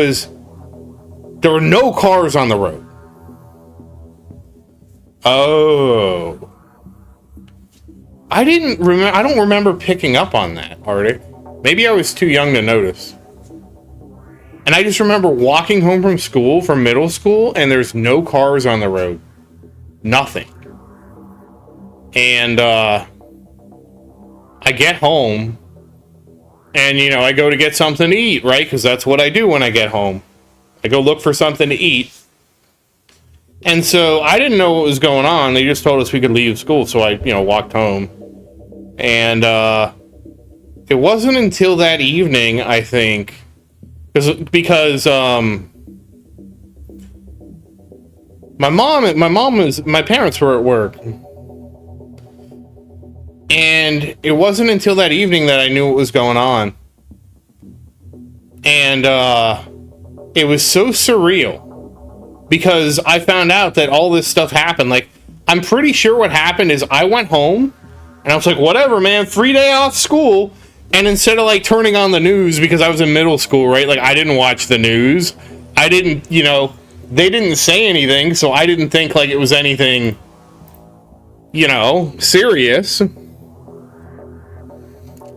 there were no cars on the road. Oh, I don't remember picking up on that, Arctic. Maybe I was too young to notice. And I just remember walking home from school, from middle school, and there's no cars on the road. Nothing. And I get home, and, you know, I go to get something to eat, right? Because that's what I do when I get home. I go look for something to eat. And so I didn't know what was going on. They just told us we could leave school, so I, you know, walked home. And it wasn't until that evening, I think, because my parents were at work, and it wasn't until that evening that I knew what was going on. And it was so surreal, because I found out that all this stuff happened. Like, I'm pretty sure what happened is I went home and I was like, whatever, man, free day off school. And instead of like turning on the news, because I was in middle school, right? Like, I didn't watch the news. I didn't, you know, they didn't say anything, so I didn't think like it was anything, you know, serious.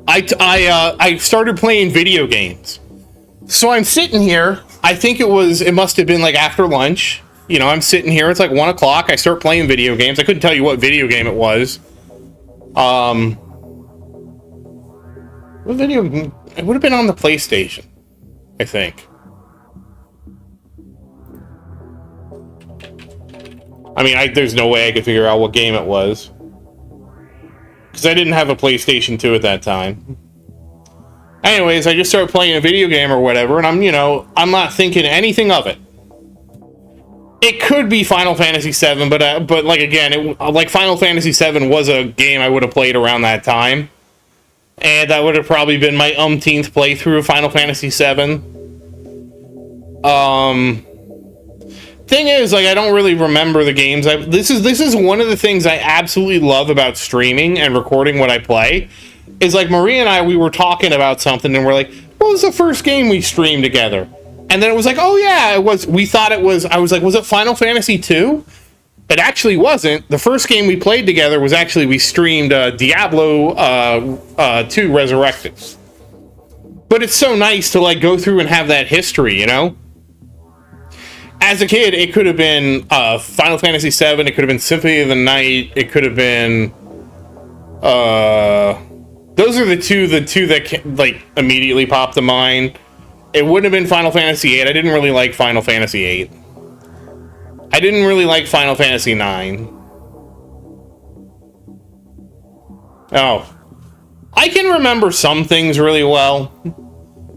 I started playing video games. So I'm sitting here. I think it must have been like after lunch. You know, I'm sitting here. It's like 1 o'clock. I start playing video games. I couldn't tell you what video game it was. What video? It would have been on the PlayStation, I think. I mean, there's no way I could figure out what game it was, because I didn't have a PlayStation 2 at that time. Anyways, I just started playing a video game or whatever, and I'm not thinking anything of it. It could be Final Fantasy VII, but like again, like Final Fantasy VII was a game I would have played around that time. And that would have probably been my umpteenth playthrough of Final Fantasy VII. Thing is, like, I don't really remember the games. This is one of the things I absolutely love about streaming and recording what I play. Is like Maria and I, we were talking about something, and we're like, what was the first game we streamed together? And then it was like, oh yeah, it was. We thought it was. I was like, was it Final Fantasy II? It actually wasn't. The first game we played together was actually, we streamed Diablo 2 Resurrected. But it's so nice to like go through and have that history, you know? As a kid, it could have been Final Fantasy VII, it could have been Symphony of the Night, it could have been... those are the two that like immediately popped to mind. It wouldn't have been Final Fantasy VIII. I didn't really like Final Fantasy VIII. I didn't really like Final Fantasy IX. Oh. I can remember some things really well.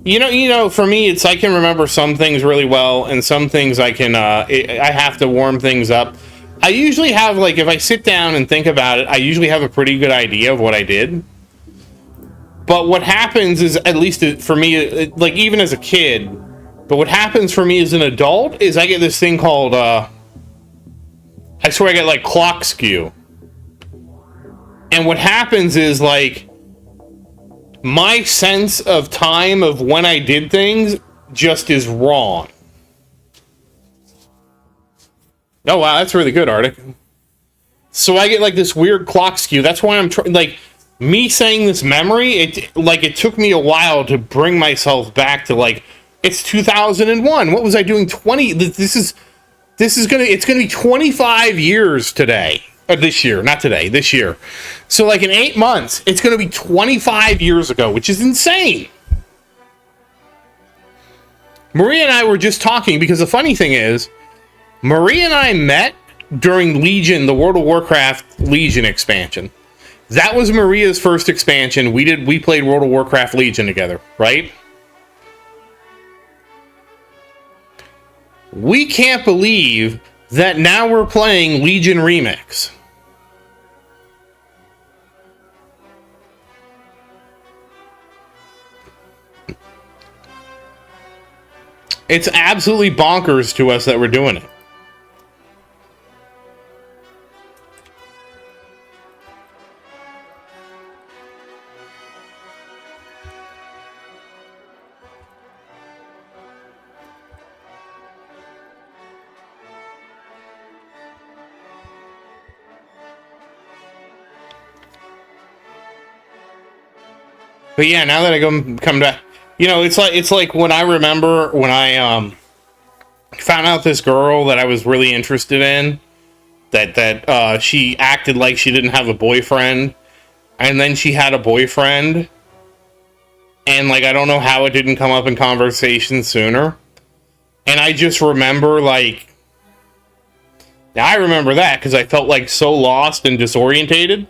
You know, for me, it's I can remember some things really well, and some things I have to warm things up. I usually have, like, if I sit down and think about it, I usually have a pretty good idea of what I did. But what happens is, at least for me, like, even as a kid, but what happens for me as an adult is I get this thing called, I swear I get, like, clock skew. And what happens is, like, my sense of time of when I did things just is wrong. Oh, wow, that's really good, Arctic. So I get, like, this weird clock skew. That's why I'm trying, like, me saying this memory, it took me a while to bring myself back to, like, it's 2001. What was I doing? It's gonna be 25 years today. This year, not today, this year. So, like, in 8 months, it's gonna be 25 years ago, which is insane. Maria and I were just talking, because the funny thing is, Maria and I met during Legion, the World of Warcraft Legion expansion. That was Maria's first expansion. We played World of Warcraft Legion together, right? We can't believe that now we're playing Legion Remix. It's absolutely bonkers to us that we're doing it. But yeah, now that I come back, you know, it's like when I remember when I found out this girl that I was really interested in, that she acted like she didn't have a boyfriend, and then she had a boyfriend, and, like, I don't know how it didn't come up in conversation sooner. And I just remember, like, I remember that because I felt, like, so lost and disorientated.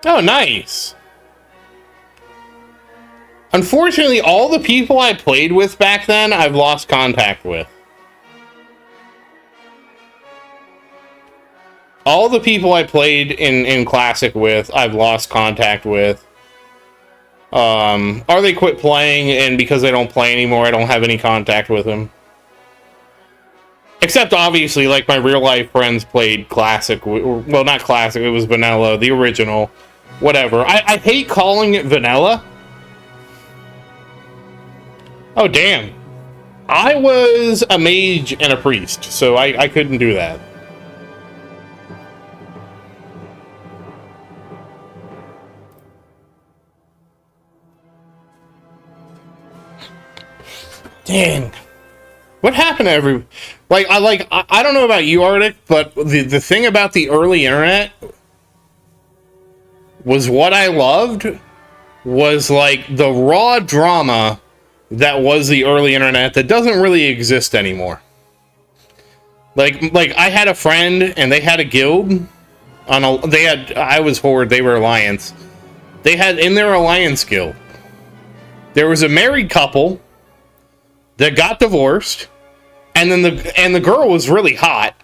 Oh, nice. Unfortunately, all the people I played with back then, I've lost contact with. All the people I played in Classic with, I've lost contact with. Or they quit playing, and because they don't play anymore, I don't have any contact with them. Except, obviously, like, my real-life friends played Classic. Well, not Classic, it was Vanilla, the original. Whatever. I hate calling it Vanilla. Oh, damn. I was a mage and a priest, so I couldn't do that. Dang. What happened to every... I don't know about you, Arctic, but the thing about the early internet was what I loved was, like, the raw drama that was the early internet that doesn't really exist anymore. Like I had a friend and they had a guild I was Horde, they were Alliance. They had in their Alliance guild, there was a married couple that got divorced, and then the girl was really hot,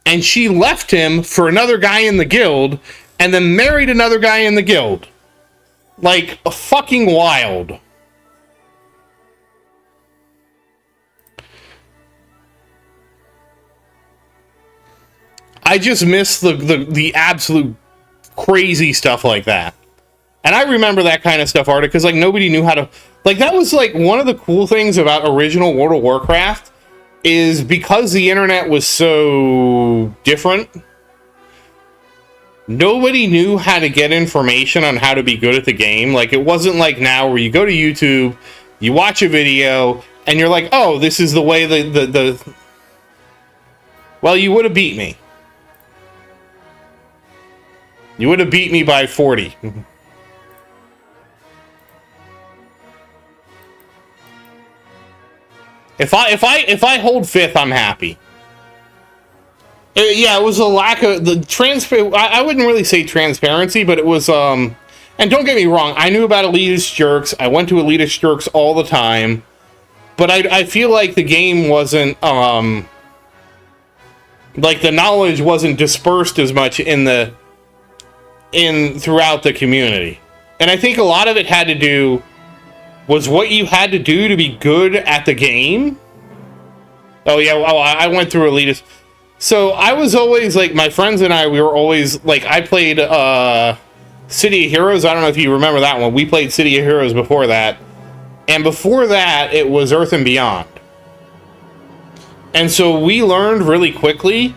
and she left him for another guy in the guild, and then married another guy in the guild. Like, fucking wild. I just miss the absolute crazy stuff like that. And I remember that kind of stuff, Arctic, because, like, nobody knew how to... Like, that was, like, one of the cool things about original World of Warcraft is because the internet was so different, nobody knew how to get information on how to be good at the game. Like, it wasn't like now where you go to YouTube, you watch a video, and you're like, oh, this is the way the... Well, you would have beat me. You would have beat me by 40. If I hold 5th, I'm happy. Yeah, it was a lack of the I wouldn't really say transparency, but it was and don't get me wrong, I knew about elitist jerks. I went to elitist jerks all the time, but I feel like the game wasn't like the knowledge wasn't dispersed as much throughout the community. And I think a lot of it had to do was what you had to do to be good at the game. Oh yeah, well, I went through elitist. So I was always like, my friends and I, we were always like, I played City of Heroes. I don't know if you remember that one. We played City of Heroes before that. And before that, it was Earth and Beyond. And so we learned really quickly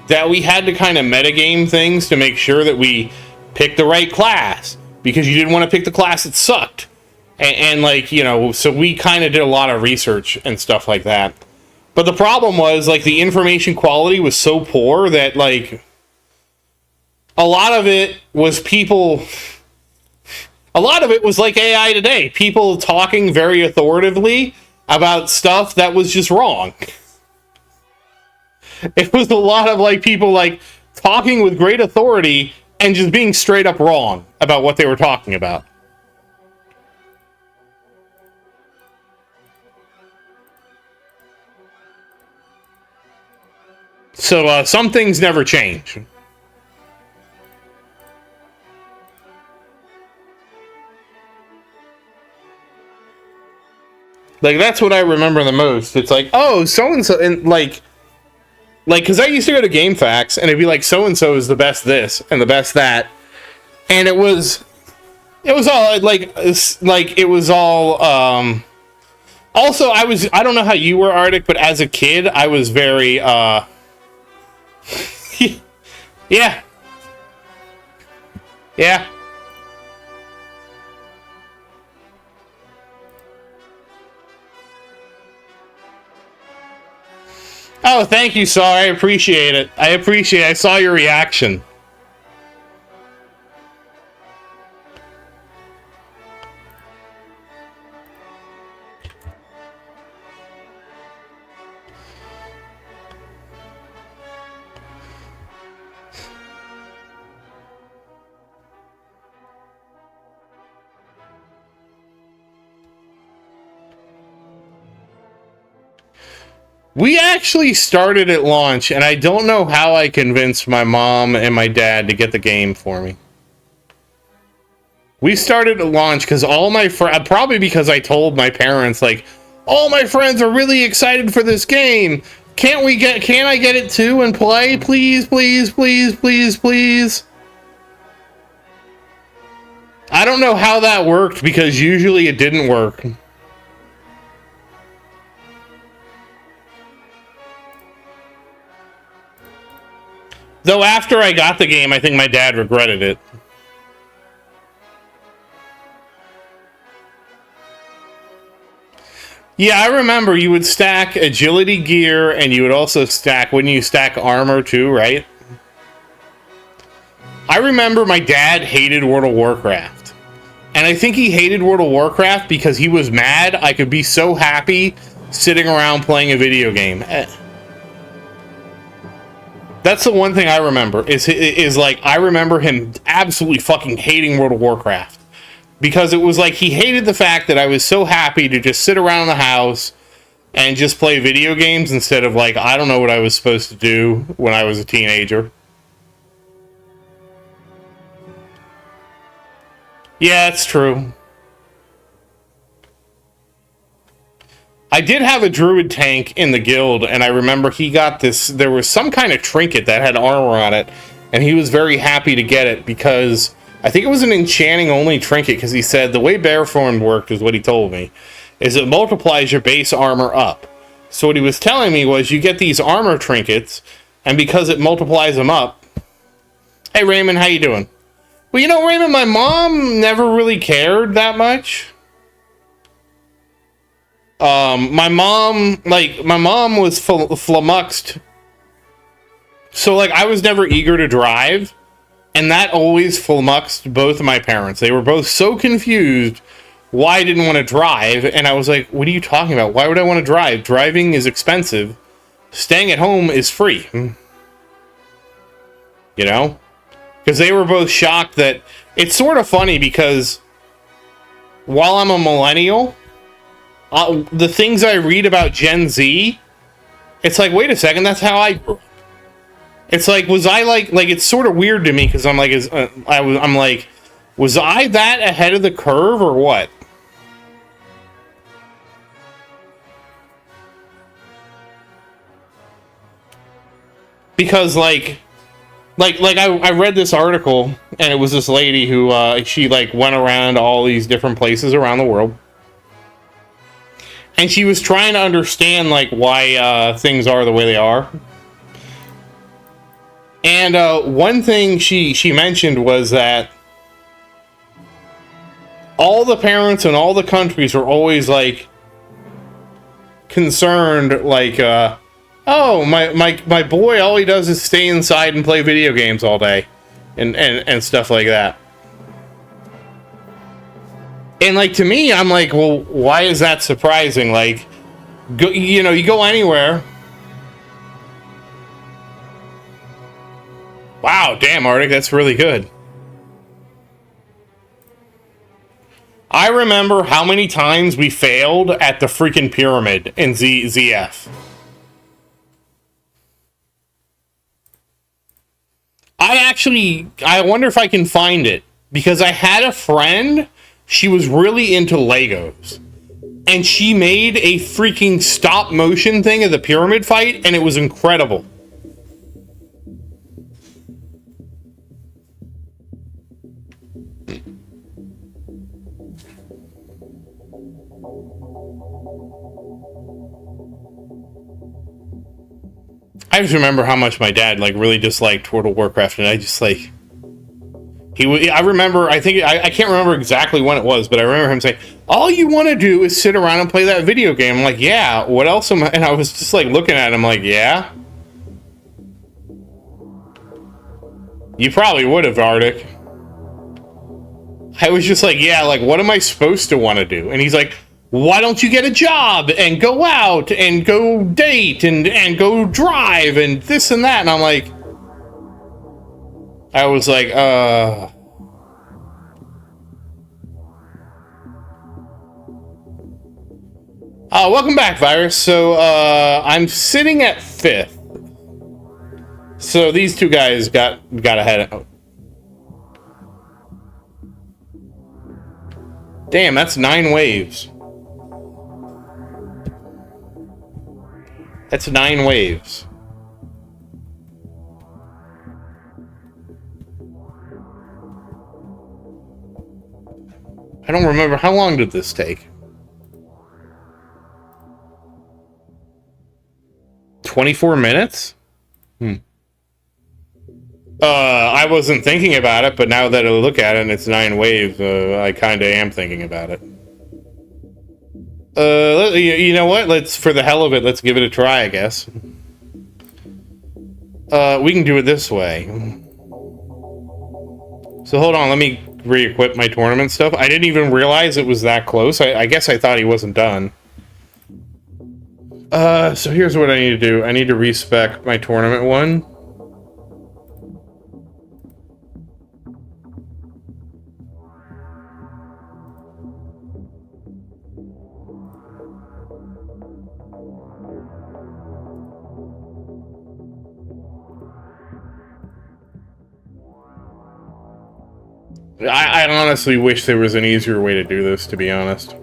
that we had to kind of metagame things to make sure that we picked the right class, because you didn't want to pick the class that sucked. And like, you know, so we kind of did a lot of research and stuff like that. But the problem was, like, the information quality was so poor that, like, a lot of it was like AI today. People talking very authoritatively about stuff that was just wrong. It was a lot of, like, people, like, talking with great authority and just being straight up wrong about what they were talking about. So, some things never change. Like, that's what I remember the most. It's like, oh, so-and-so, and, like, because I used to go to GameFAQs, and it'd be like, so-and-so is the best this, and the best that. And it was all, it was all, also, I don't know how you were, Arctic, but as a kid, I was very, yeah. Yeah. Oh, thank you, Sar. I appreciate it. I saw your reaction. We actually started at launch, and I don't know how I convinced my mom and my dad to get the game for me. We started at launch because all my friends, probably because I told my parents, like, all my friends are really excited for this game. Can't I get it too and play? Please, please, please, please, please. I don't know how that worked, because usually it didn't work. Though after I got the game, I think my dad regretted it. Yeah, I remember you would stack agility gear, and you would also stack, wouldn't you stack armor too, right? I remember my dad hated World of Warcraft. And I think he hated World of Warcraft because he was mad I could be so happy sitting around playing a video game. That's the one thing I remember, is like, I remember him absolutely fucking hating World of Warcraft. Because it was like, he hated the fact that I was so happy to just sit around the house and just play video games instead of, like, I don't know what I was supposed to do when I was a teenager. Yeah, it's true. I did have a druid tank in the guild, and I remember he got this, there was some kind of trinket that had armor on it, and he was very happy to get it because I think it was an enchanting only trinket, because he said the way Bearthorn worked, is what he told me, is it multiplies your base armor up. So what he was telling me was you get these armor trinkets, and because it multiplies them up. Hey Raymond, how you doing? Well, you know, Raymond, my mom never really cared that much. My mom was flummoxed. So, like, I was never eager to drive, and that always flummoxed both of my parents. They were both so confused why I didn't want to drive, and I was like, what are you talking about? Why would I want to drive? Driving is expensive. Staying at home is free. You know? Because they were both shocked that... It's sort of funny because while I'm a millennial... the things I read about Gen Z, it's like, wait a second, that's how I grew up. It's like, was I like it's sort of weird to me because I'm like, I'm like, was I that ahead of the curve or what? Because I read this article, and it was this lady who she like went around all these different places around the world. And she was trying to understand, like, why things are the way they are. And one thing she mentioned was that all the parents in all the countries are always, like, concerned, like, oh, my boy, all he does is stay inside and play video games all day. And stuff like that. And, like, to me, I'm like, well, why is that surprising? Like, go, you know, you go anywhere. Wow, damn, Arctic, that's really good. I remember how many times we failed at the freaking pyramid in ZF. I wonder if I can find it. Because I had a friend, she was really into Legos. And she made a freaking stop motion thing of the pyramid fight, and it was incredible. I just remember how much my dad, like, really disliked World of Warcraft, and I just, like... I remember, I can't remember exactly when it was, but I remember him saying, all you want to do is sit around and play that video game. I'm like, yeah, what else am I... And I was just, like, looking at him like, yeah? You probably would have, Arctic. I was just like, yeah, like, what am I supposed to want to do? And he's like, why don't you get a job and go out and go date and go drive and this and that? And I'm like... I was like, welcome back, Virus. So, I'm sitting at 5th. So these two guys got ahead of... Damn, that's 9 waves. That's 9 waves. I don't remember. How long did this take? 24 minutes? I wasn't thinking about it, but now that I look at it and it's 9 waves, I kind of am thinking about it. You know what? Let's, for the hell of it, let's give it a try, I guess. We can do it this way. So hold on, let me re-equip my tournament stuff. I didn't even realize it was that close. I guess I thought he wasn't done. So here's what I need to do. I need to respec my tournament one. I honestly wish there was an easier way to do this, to be honest.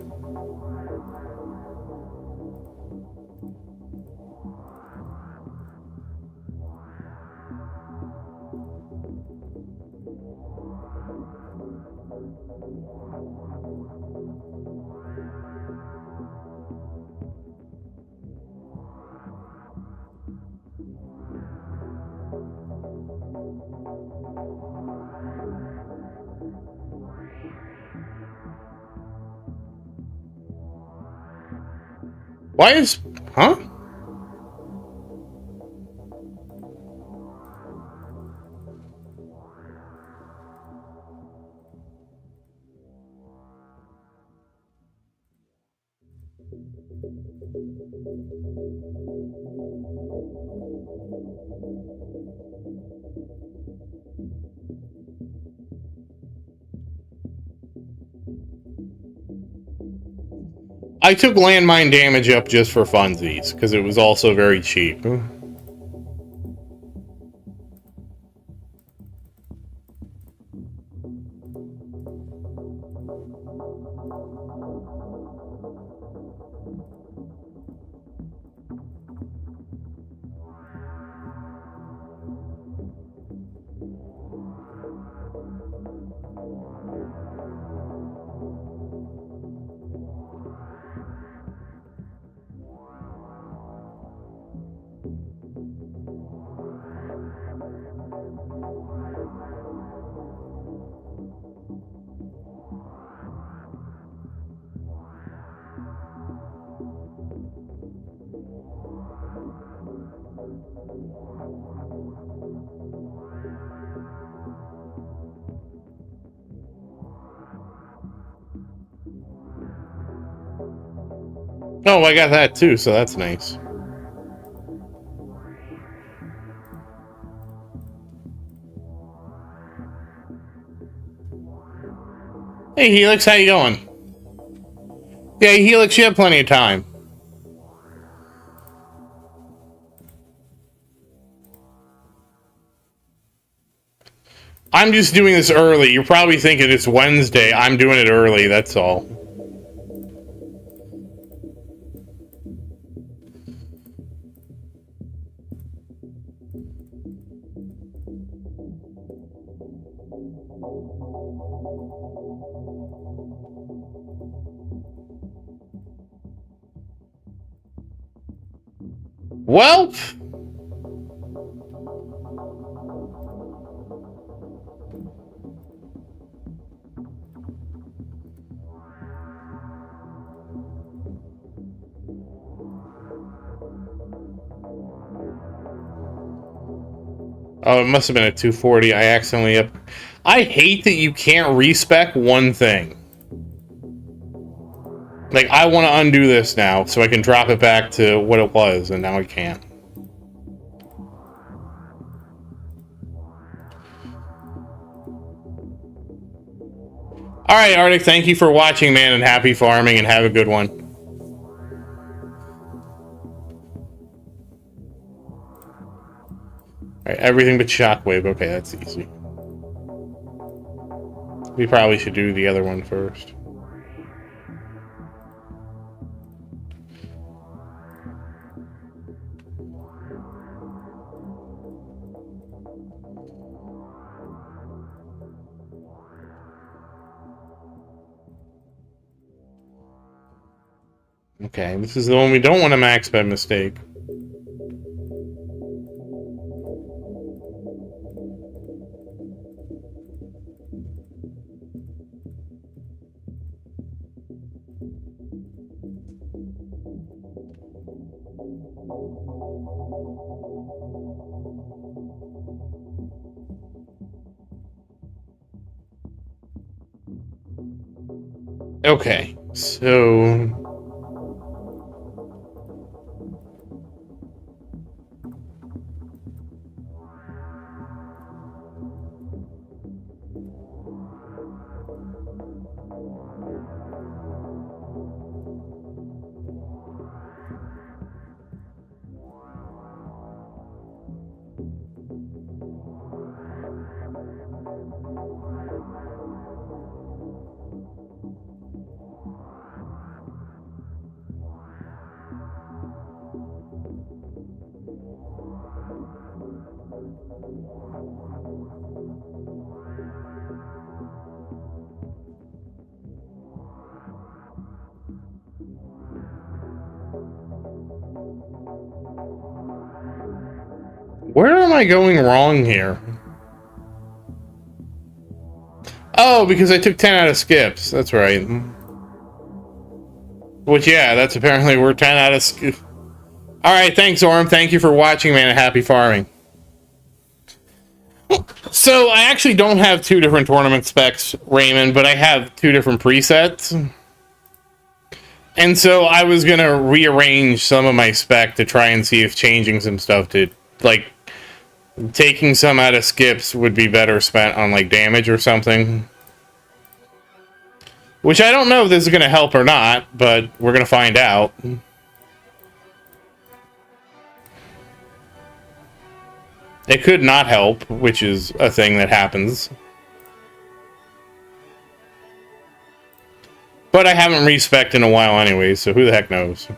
Why is... Huh? I took landmine damage up just for funsies, because it was also very cheap. Oh, I got that too, so that's nice. Hey, Helix, how you going? Yeah, Helix, you have plenty of time. I'm just doing this early. You're probably thinking it's Wednesday. I'm doing it early, that's all. Well, oh, it must have been a 240. I accidentally up. I hate that you can't respec one thing. Like, I want to undo this now so I can drop it back to what it was, and now I can't. Alright, Arctic, thank you for watching, man, and happy farming, and have a good one. Alright, everything but shockwave. Okay, that's easy. We probably should do the other one first. Okay, this is the one we don't want to max by mistake. Okay, so... Where am I going wrong here? Oh, because I took 10 out of skips. That's right. Which, yeah, that's apparently we're 10 out of skips. Alright, thanks, Orm. Thank you for watching, man, and happy farming. So, I actually don't have two different tournament specs, Raymond, but I have two different presets. And so, I was gonna rearrange some of my spec to try and see if changing some stuff to, like, taking some out of skips would be better spent on, like, damage or something. Which I don't know if this is gonna help or not, but we're gonna find out. It could not help, which is a thing that happens. But I haven't respec'd in a while anyway, so who the heck knows?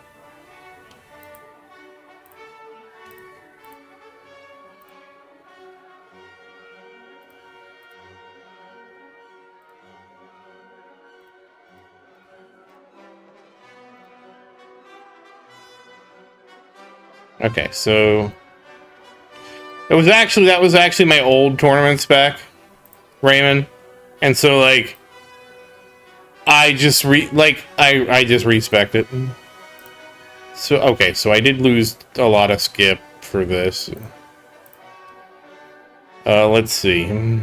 Okay, so... that was actually my old tournament spec, Raymond. And so, like... I just respec'd it. So, okay, so I did lose a lot of skip for this. Let's see.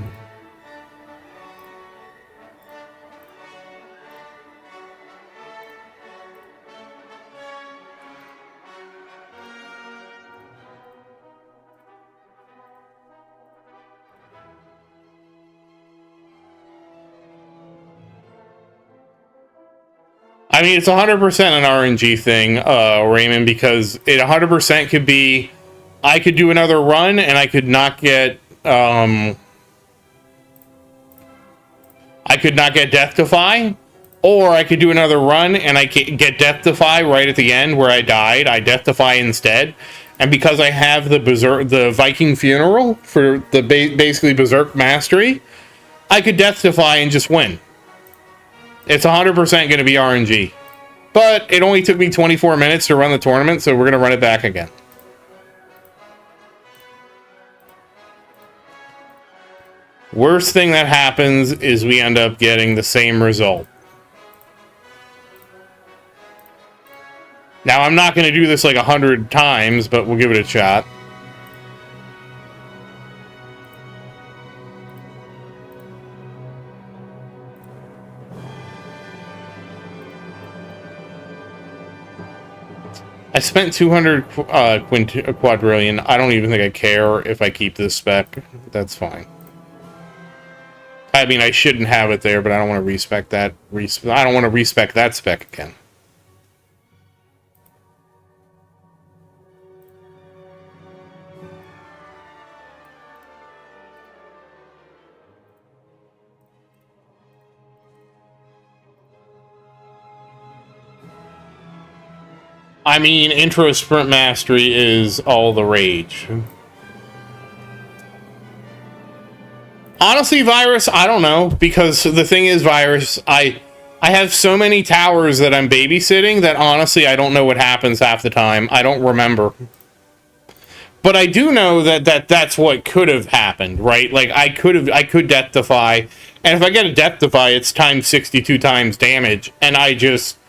I mean, it's 100% an RNG thing, Raymond, because it 100% could be, I could do another run and I could not get, I could not get Death Defy, or I could do another run and I could get Death Defy right at the end where I died. I Death Defy instead. And because I have the Viking Funeral for the basically Berserk Mastery, I could Death Defy and just win. It's 100% going to be RNG. But it only took me 24 minutes to run the tournament, so we're going to run it back again. Worst thing that happens is we end up getting the same result. Now, I'm not going to do this like 100 times, but we'll give it a shot. I spent 200 quadrillion. I don't even think I care if I keep this spec. That's fine. I mean, I shouldn't have it there, but I don't want to respec that. I don't want to respec that spec again. I mean, intro sprint mastery is all the rage. Honestly, Virus, I don't know, because the thing is, Virus, I have so many towers that I'm babysitting that honestly I don't know what happens half the time. I don't remember. But I do know that's what could have happened, right? Like I could Death Defy, and if I get a Death Defy, it's times 62 times damage, and I just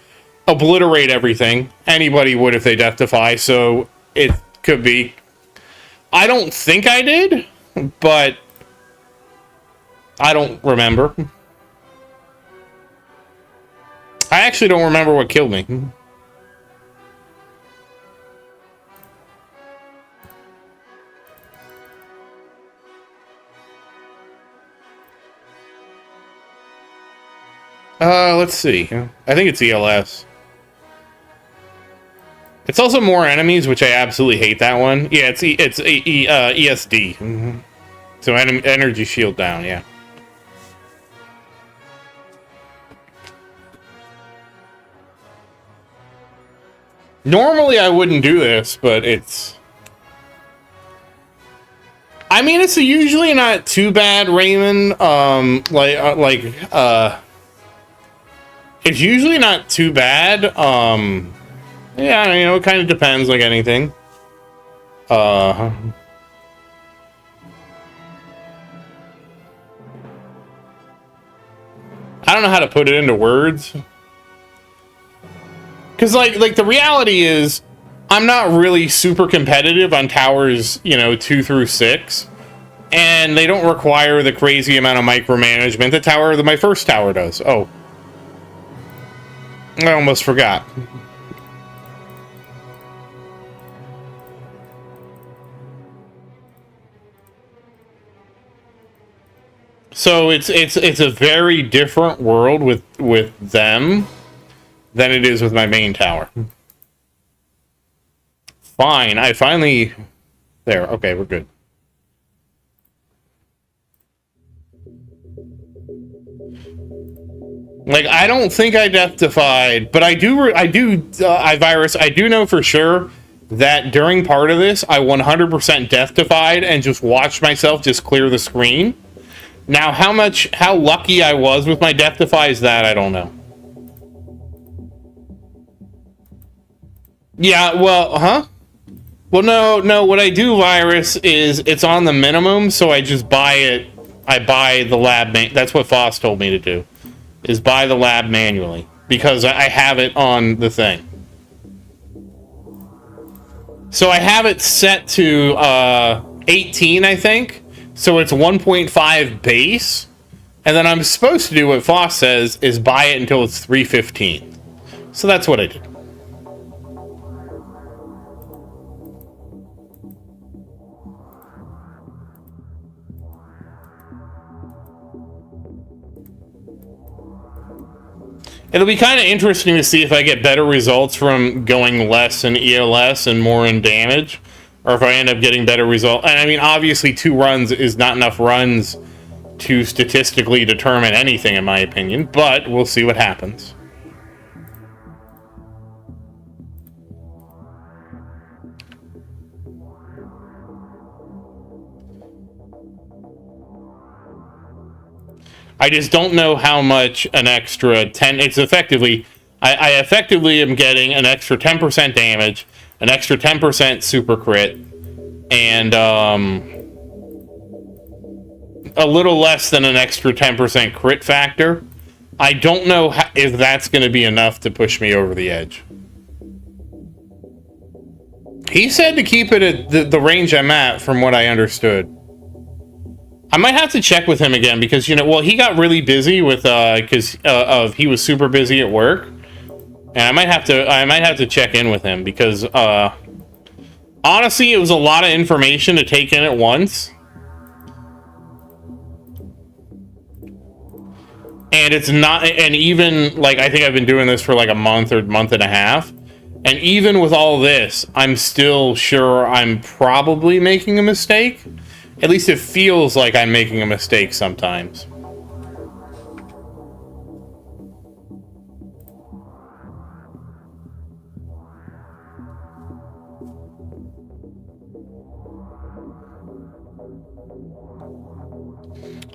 obliterate everything. Anybody would if they Death Defy, so it could be. I don't think I did, but I don't remember. I actually don't remember what killed me. Let's see. I think it's ELS. It's also more enemies, which I absolutely hate that one. Yeah, it's ESD. Mm-hmm. So energy shield down, yeah. Normally I wouldn't do this, but it's... I mean, it's usually not too bad, Raymond. It's usually not too bad. Yeah, you know, it kind of depends, like anything. I don't know how to put it into words. Because, like the reality is, I'm not really super competitive on towers, you know, 2 through 6. And they don't require the crazy amount of micromanagement that my first tower does. Oh. I almost forgot. So it's a very different world with them than it is with my main tower. Fine, I finally... There, okay, we're good. Like, I don't think I Death Defied, but I do know for sure that during part of this, I 100% Death Defied and just watched myself just clear the screen. Now, how lucky I was with my Death Defies, that I don't know. Yeah, well, huh? Well, no, what I do, Virus, is it's on the minimum, so I just buy it. I buy the lab, that's what Foss told me to do, is buy the lab manually, because I have it on the thing. So I have it set to 18, I think, so it's 1.5 base, and then I'm supposed to do what Foss says, is buy it until it's 315. So that's what I did. It'll be kind of interesting to see if I get better results from going less in ELS and more in damage, or if I end up getting better results. And I mean, obviously 2 runs is not enough runs to statistically determine anything, in my opinion, but we'll see what happens. I just don't know how much an extra 10... It's effectively... I effectively am getting an extra 10% damage, an extra 10% super crit, and a little less than an extra 10% crit factor. I don't know if that's going to be enough to push me over the edge. He said to keep it at the range I'm at, from what I understood. I might have to check with him again because, you know, well, he got really busy with because he was super busy at work, and I might have to check in with him because honestly, it was a lot of information to take in at once, and it's not. And even like I think I've been doing this for like a month or month and a half, and even with all this, I'm still sure I'm probably making a mistake. At least it feels like I'm making a mistake sometimes.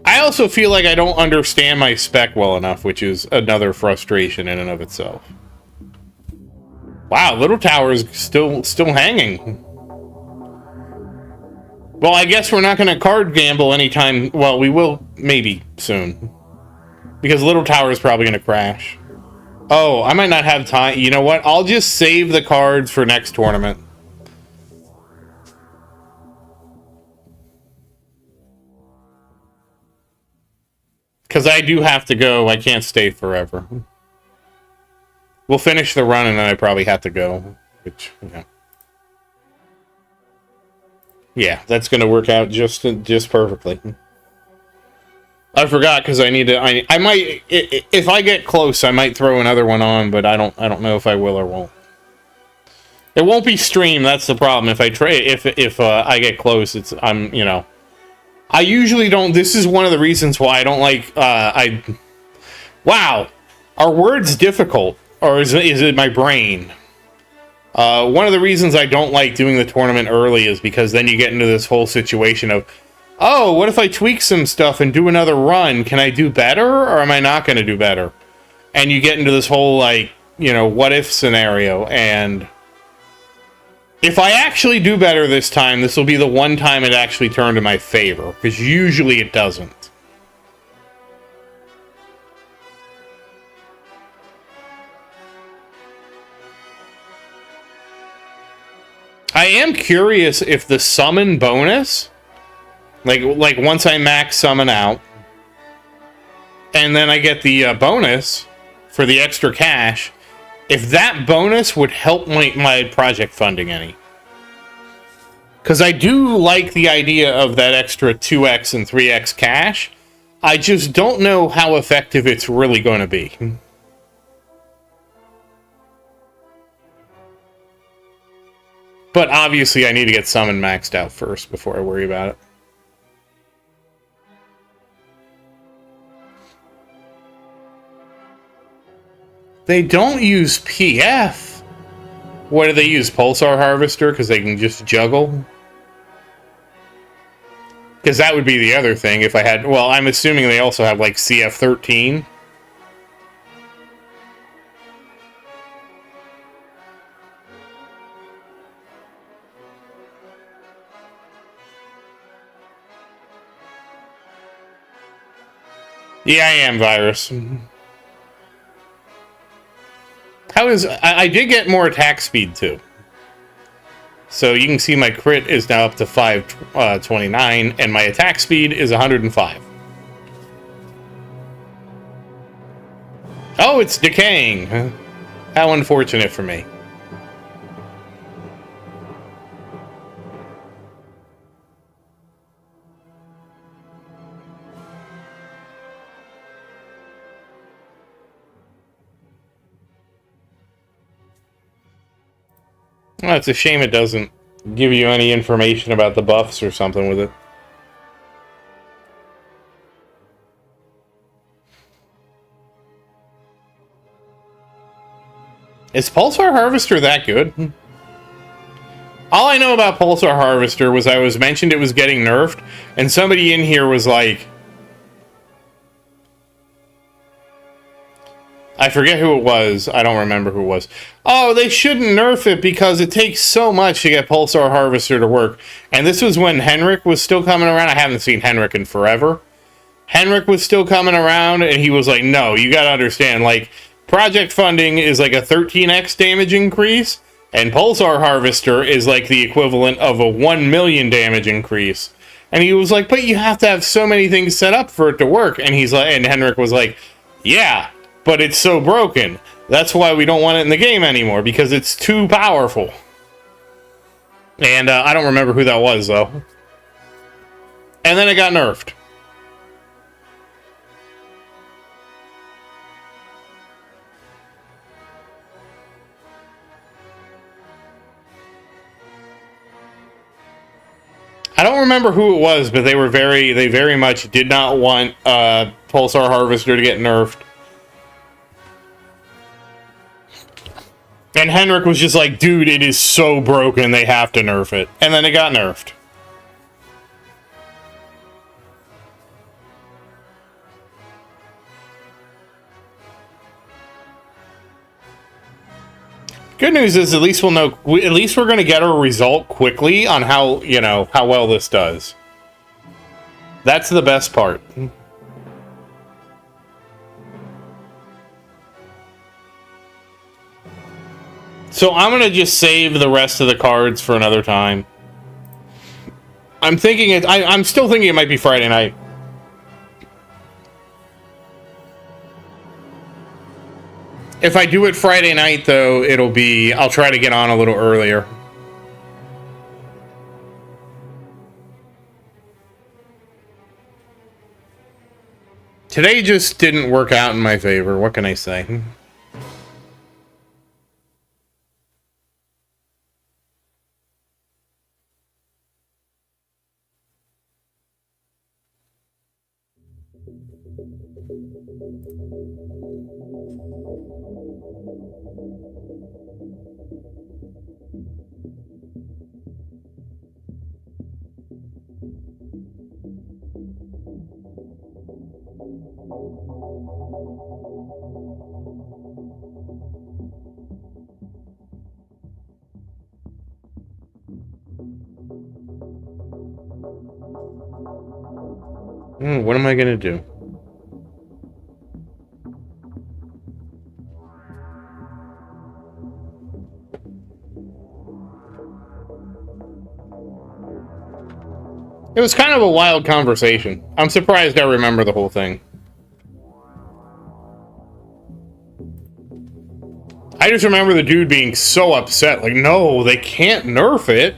I also feel like I don't understand my spec well enough, which is another frustration in and of itself. Wow, Little Tower is still hanging. Well, I guess we're not going to card gamble anytime... Well, we will maybe soon. Because Little Tower is probably going to crash. Oh, I might not have time. You know what? I'll just save the cards for next tournament. Because I do have to go. I can't stay forever. We'll finish the run and then I probably have to go. Which, yeah. Yeah, that's going to work out just perfectly. I forgot because I need to. I might, if I get close, I might throw another one on, but I don't know if I will or won't. It won't be streamed. That's the problem. If I if I get close, I'm you know. I usually don't. This is one of the reasons why I don't like. Wow, are words difficult, or is it my brain? One of the reasons I don't like doing the tournament early is because then you get into this whole situation of, oh, what if I tweak some stuff and do another run? Can I do better, or am I not going to do better? And you get into this whole, like, you know, what if scenario. And if I actually do better this time, this will be the one time it actually turned in my favor, because usually it doesn't. I am curious if the summon bonus, like once I max summon out, and then I get the bonus for the extra cash, if that bonus would help my project funding any. Because I do like the idea of that extra 2x and 3x cash. I just don't know how effective it's really going to be. But obviously I need to get summon maxed out first before I worry about it. They don't use PF. What do they use? Pulsar Harvester? Because they can just juggle? Because that would be the other thing if I had... Well, I'm assuming they also have, like, CF13. Yeah, I am, Virus. How is... I did get more attack speed, too. So you can see my crit is now up to 529, and my attack speed is 105. Oh, it's decaying. How unfortunate for me. Well, it's a shame it doesn't give you any information about the buffs or something with it. Is Pulsar Harvester that good? All I know about Pulsar Harvester was I was mentioned it was getting nerfed, and somebody in here was like... I forget who it was. I don't remember who it was. Oh, they shouldn't nerf it because it takes so much to get Pulsar Harvester to work. And this was when Henrik was still coming around. I haven't seen Henrik in forever. Henrik was still coming around, and he was like, no, you gotta understand, like, project funding is like a 13x damage increase, and Pulsar Harvester is like the equivalent of a 1 million damage increase. And he was like, but you have to have so many things set up for it to work. And he's like, and Henrik was like, yeah, but it's so broken. That's why we don't want it in the game anymore, because it's too powerful. And I don't remember who that was, though. And then it got nerfed. I don't remember who it was, but they very much did not want Pulsar Harvester to get nerfed. And Henrik was just like, dude, it is so broken, they have to nerf it. And then it got nerfed. Good news is at least we'll know, at least we're going to get a result quickly on how, you know, how well this does. That's the best part. So I'm going to just save the rest of the cards for another time. I'm thinking I'm still thinking it might be Friday night. If I do it Friday night, though, I'll try to get on a little earlier. Today just didn't work out in my favor. What can I say? What am I gonna do? It was kind of a wild conversation. I'm surprised I remember the whole thing. I just remember the dude being so upset, like, no, they can't nerf it.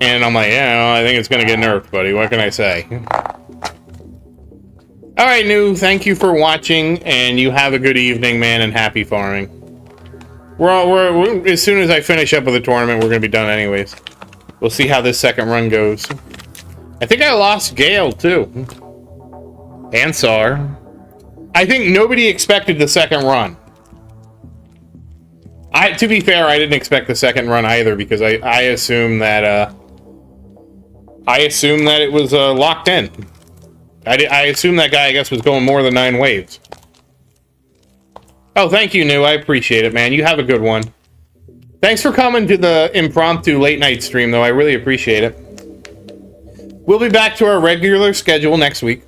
And I'm like, yeah, I think it's gonna get nerfed, buddy. What can I say? Alright, New, thank you for watching, and you have a good evening, man, and happy farming. We're as soon as I finish up with the tournament, we're gonna be done anyways. We'll see how this second run goes. I think I lost Gale, too. And Sar. I think nobody expected the second run. To be fair, I didn't expect the second run either, because I assumed that, it was, locked in. I assumed that guy, I guess, was going more than 9 waves. Oh, thank you, New. I appreciate it, man. You have a good one. Thanks for coming to the impromptu late night stream, though. I really appreciate it. We'll be back to our regular schedule next week.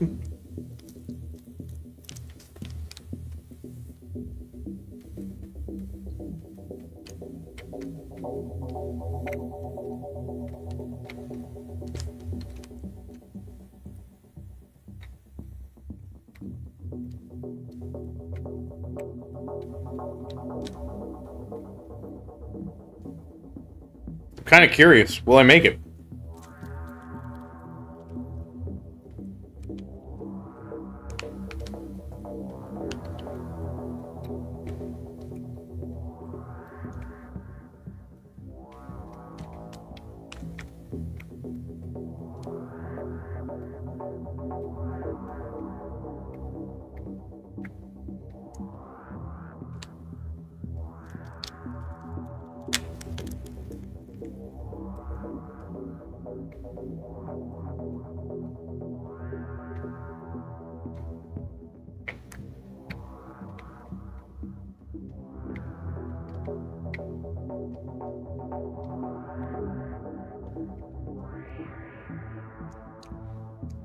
Kind of curious. Will I make it?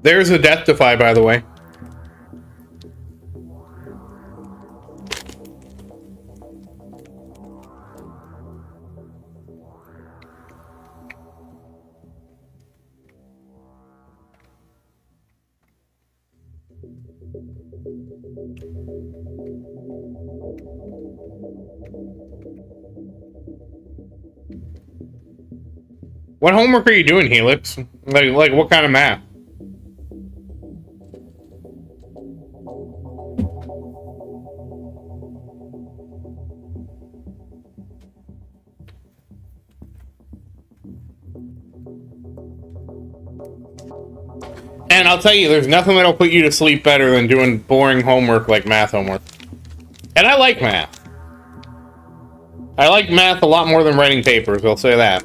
There's a death defy, by the way. What homework are you doing, Helix? Like what kind of math? And I'll tell you, there's nothing that'll put you to sleep better than doing boring homework like math homework. And I like math. I like math a lot more than writing papers, I'll say that.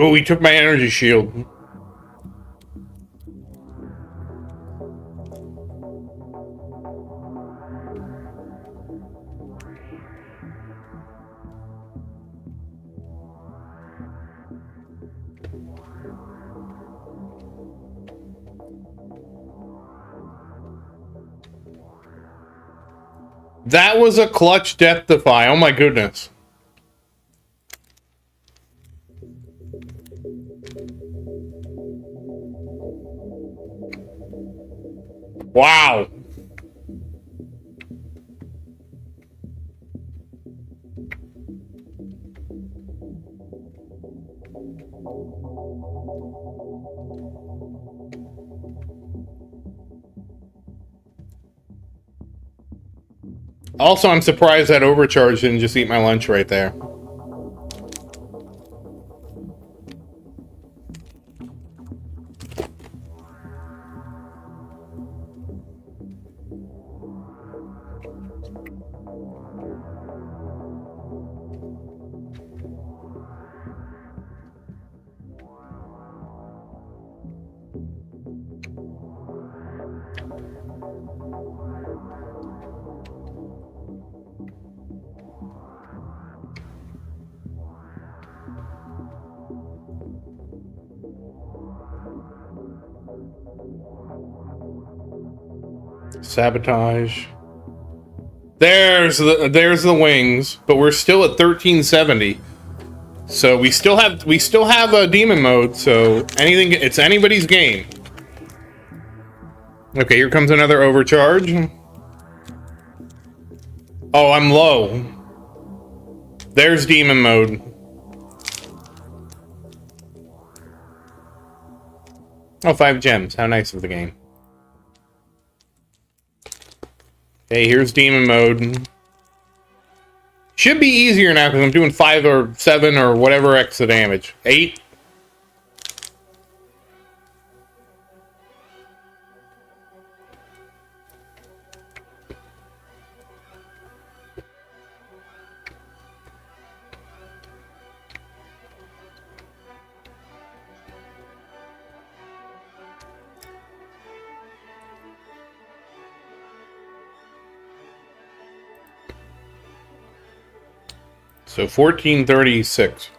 Oh, he took my energy shield. That was a clutch death defy. Oh my goodness. Wow. Also, I'm surprised that overcharge didn't just eat my lunch right there. Sabotage. There's the wings, but we're still at 1370. So we still have a demon mode, so it's anybody's game. Okay, here comes another overcharge. Oh, I'm low. There's demon mode. Oh, 5 gems. How nice of the game. Okay, here's demon mode. Should be easier now because I'm doing 5 or 7 or whatever X the damage. 8. So 1436.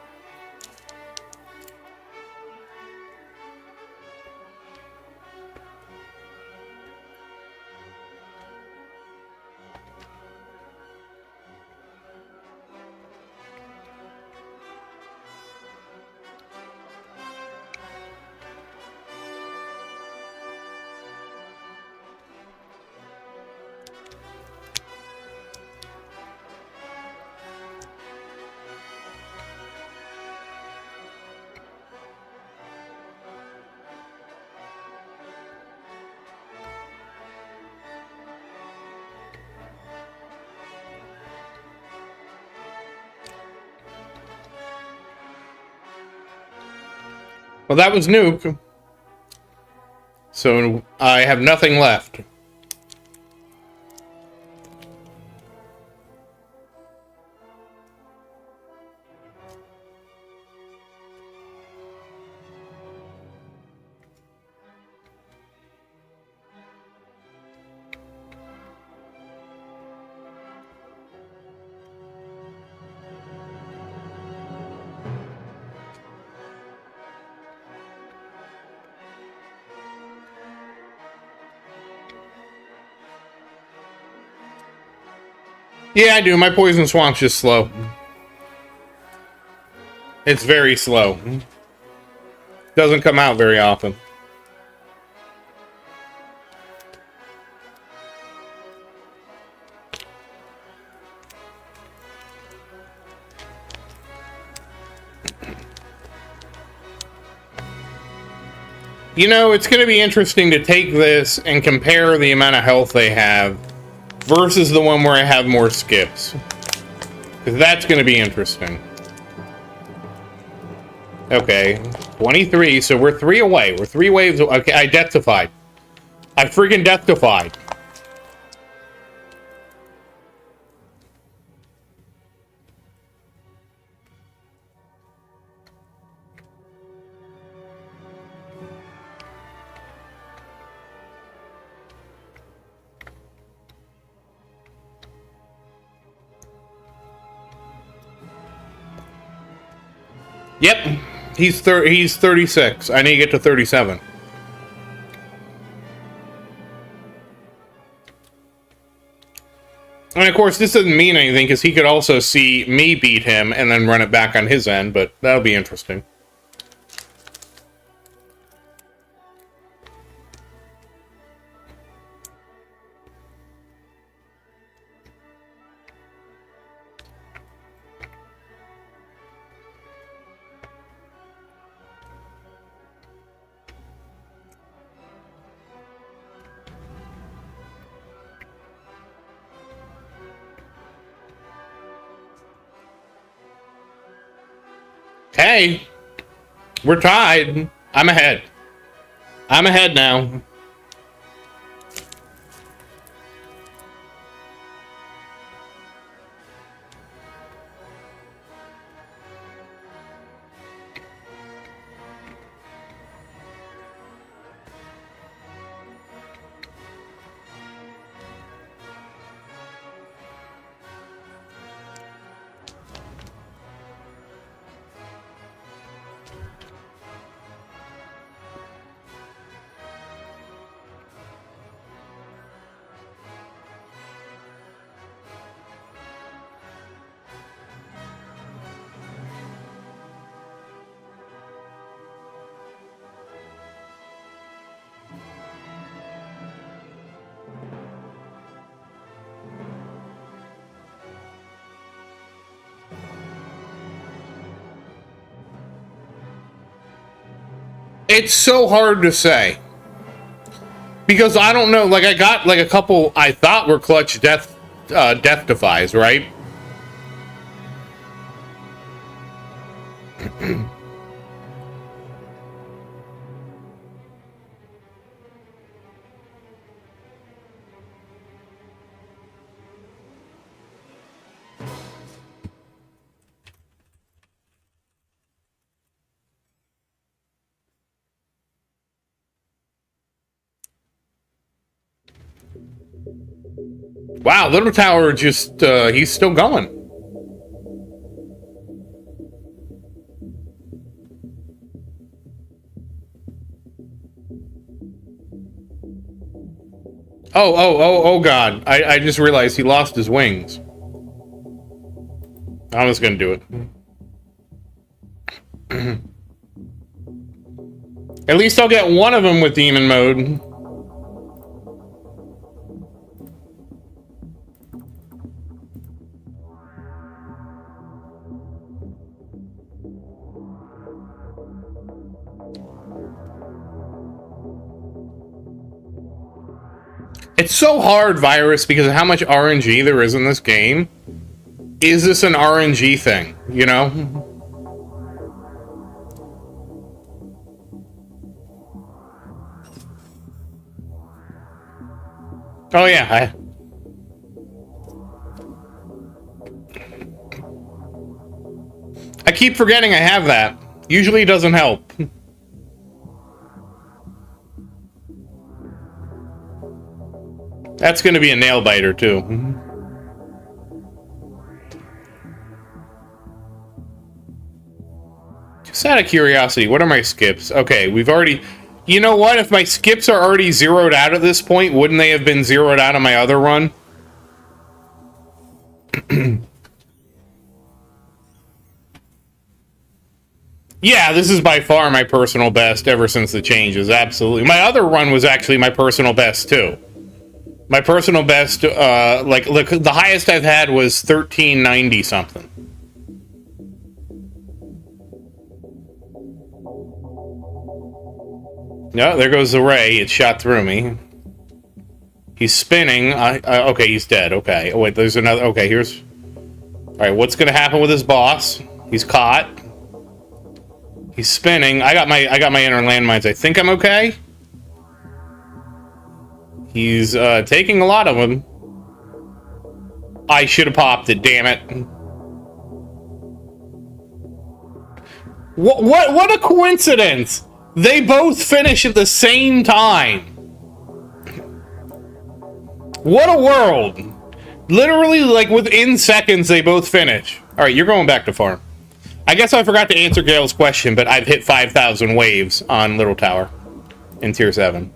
Well, that was Nuke. So I have nothing left. Yeah, I do. My Poison Swamp's just slow. It's very slow. Doesn't come out very often. You know, it's going to be interesting to take this and compare the amount of health they have versus the one where I have more skips. Because that's going to be interesting. Okay, 23, so we're 3 away. We're 3 waves away. Okay, I deathified. I freaking deathified. Yep, he's 36. I need to get to 37. And of course, this doesn't mean anything because he could also see me beat him and then run it back on his end, but that'll be interesting. Hey, we're tied. I'm ahead. I'm ahead now. It's so hard to say. Because I don't know, like I got like a couple I thought were clutch death defies, right? Wow, Little Tower just, he's still going. Oh, God. I just realized he lost his wings. I'm just gonna do it. At least I'll get one of them with demon mode. It's so hard, Virus, because of how much RNG there is in this game. Is this an RNG thing, you know? Oh, yeah. I keep forgetting I have that. Usually it doesn't help. That's going to be a nail biter, too. Just out of curiosity, what are my skips? Okay, we've already... You know what? If my skips are already zeroed out at this point, wouldn't they have been zeroed out on my other run? Yeah, this is by far my personal best ever since the changes, absolutely. My other run was actually my personal best, too. My personal best, like, look, the highest I've had was 1390 something. No, there goes the ray. It shot through me. He's spinning. Okay, he's dead. Okay. Oh, wait, there's another. Okay, here's... Alright, what's gonna happen with his boss? He's caught. He's spinning. I got my inner landmines. I think I'm okay. He's taking a lot of them. I should have popped it, damn it. What a coincidence! They both finish at the same time. What a world. Literally, like, within seconds, they both finish. Alright, you're going back to farm. I guess I forgot to answer Gail's question, but I've hit 5,000 waves on Little Tower in Tier 7.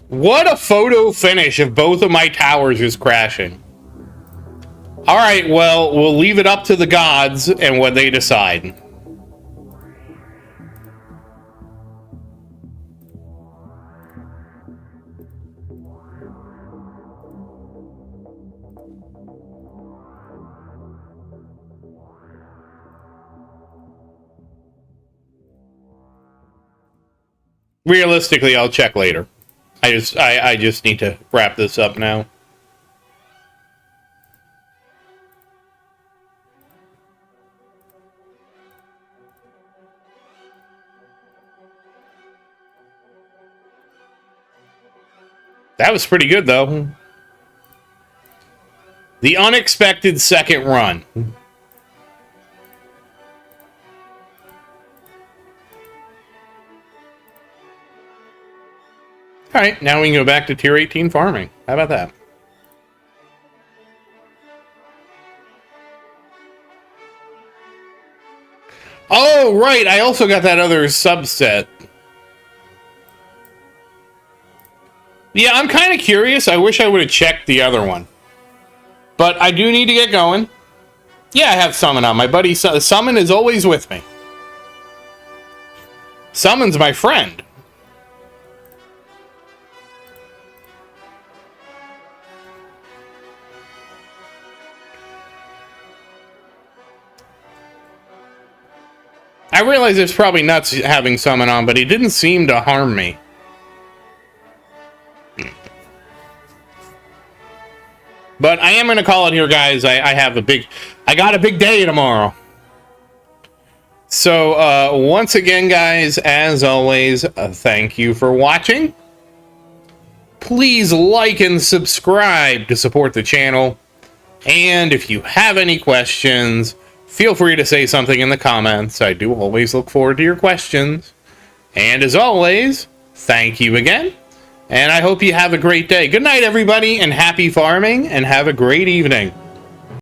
What a photo finish if both of my towers is crashing. Alright, well, we'll leave it up to the gods and what they decide. Realistically, I'll check later. I just need to wrap this up now. That was pretty good, though. The unexpected second run. Alright, now we can go back to Tier 18 farming. How about that? Oh, right, I also got that other subset. Yeah, I'm kind of curious. I wish I would have checked the other one. But I do need to get going. Yeah, I have Summon on. My buddy Summon is always with me. Summon's my friend. I realize it's probably nuts having Summon on, but he didn't seem to harm me. But I am going to call it here, guys. I got a big day tomorrow. So, once again, guys, as always, thank you for watching. Please like and subscribe to support the channel. And if you have any questions, feel free to say something in the comments. I do always look forward to your questions. And as always, thank you again. And I hope you have a great day. Good night, everybody, and happy farming, and have a great evening.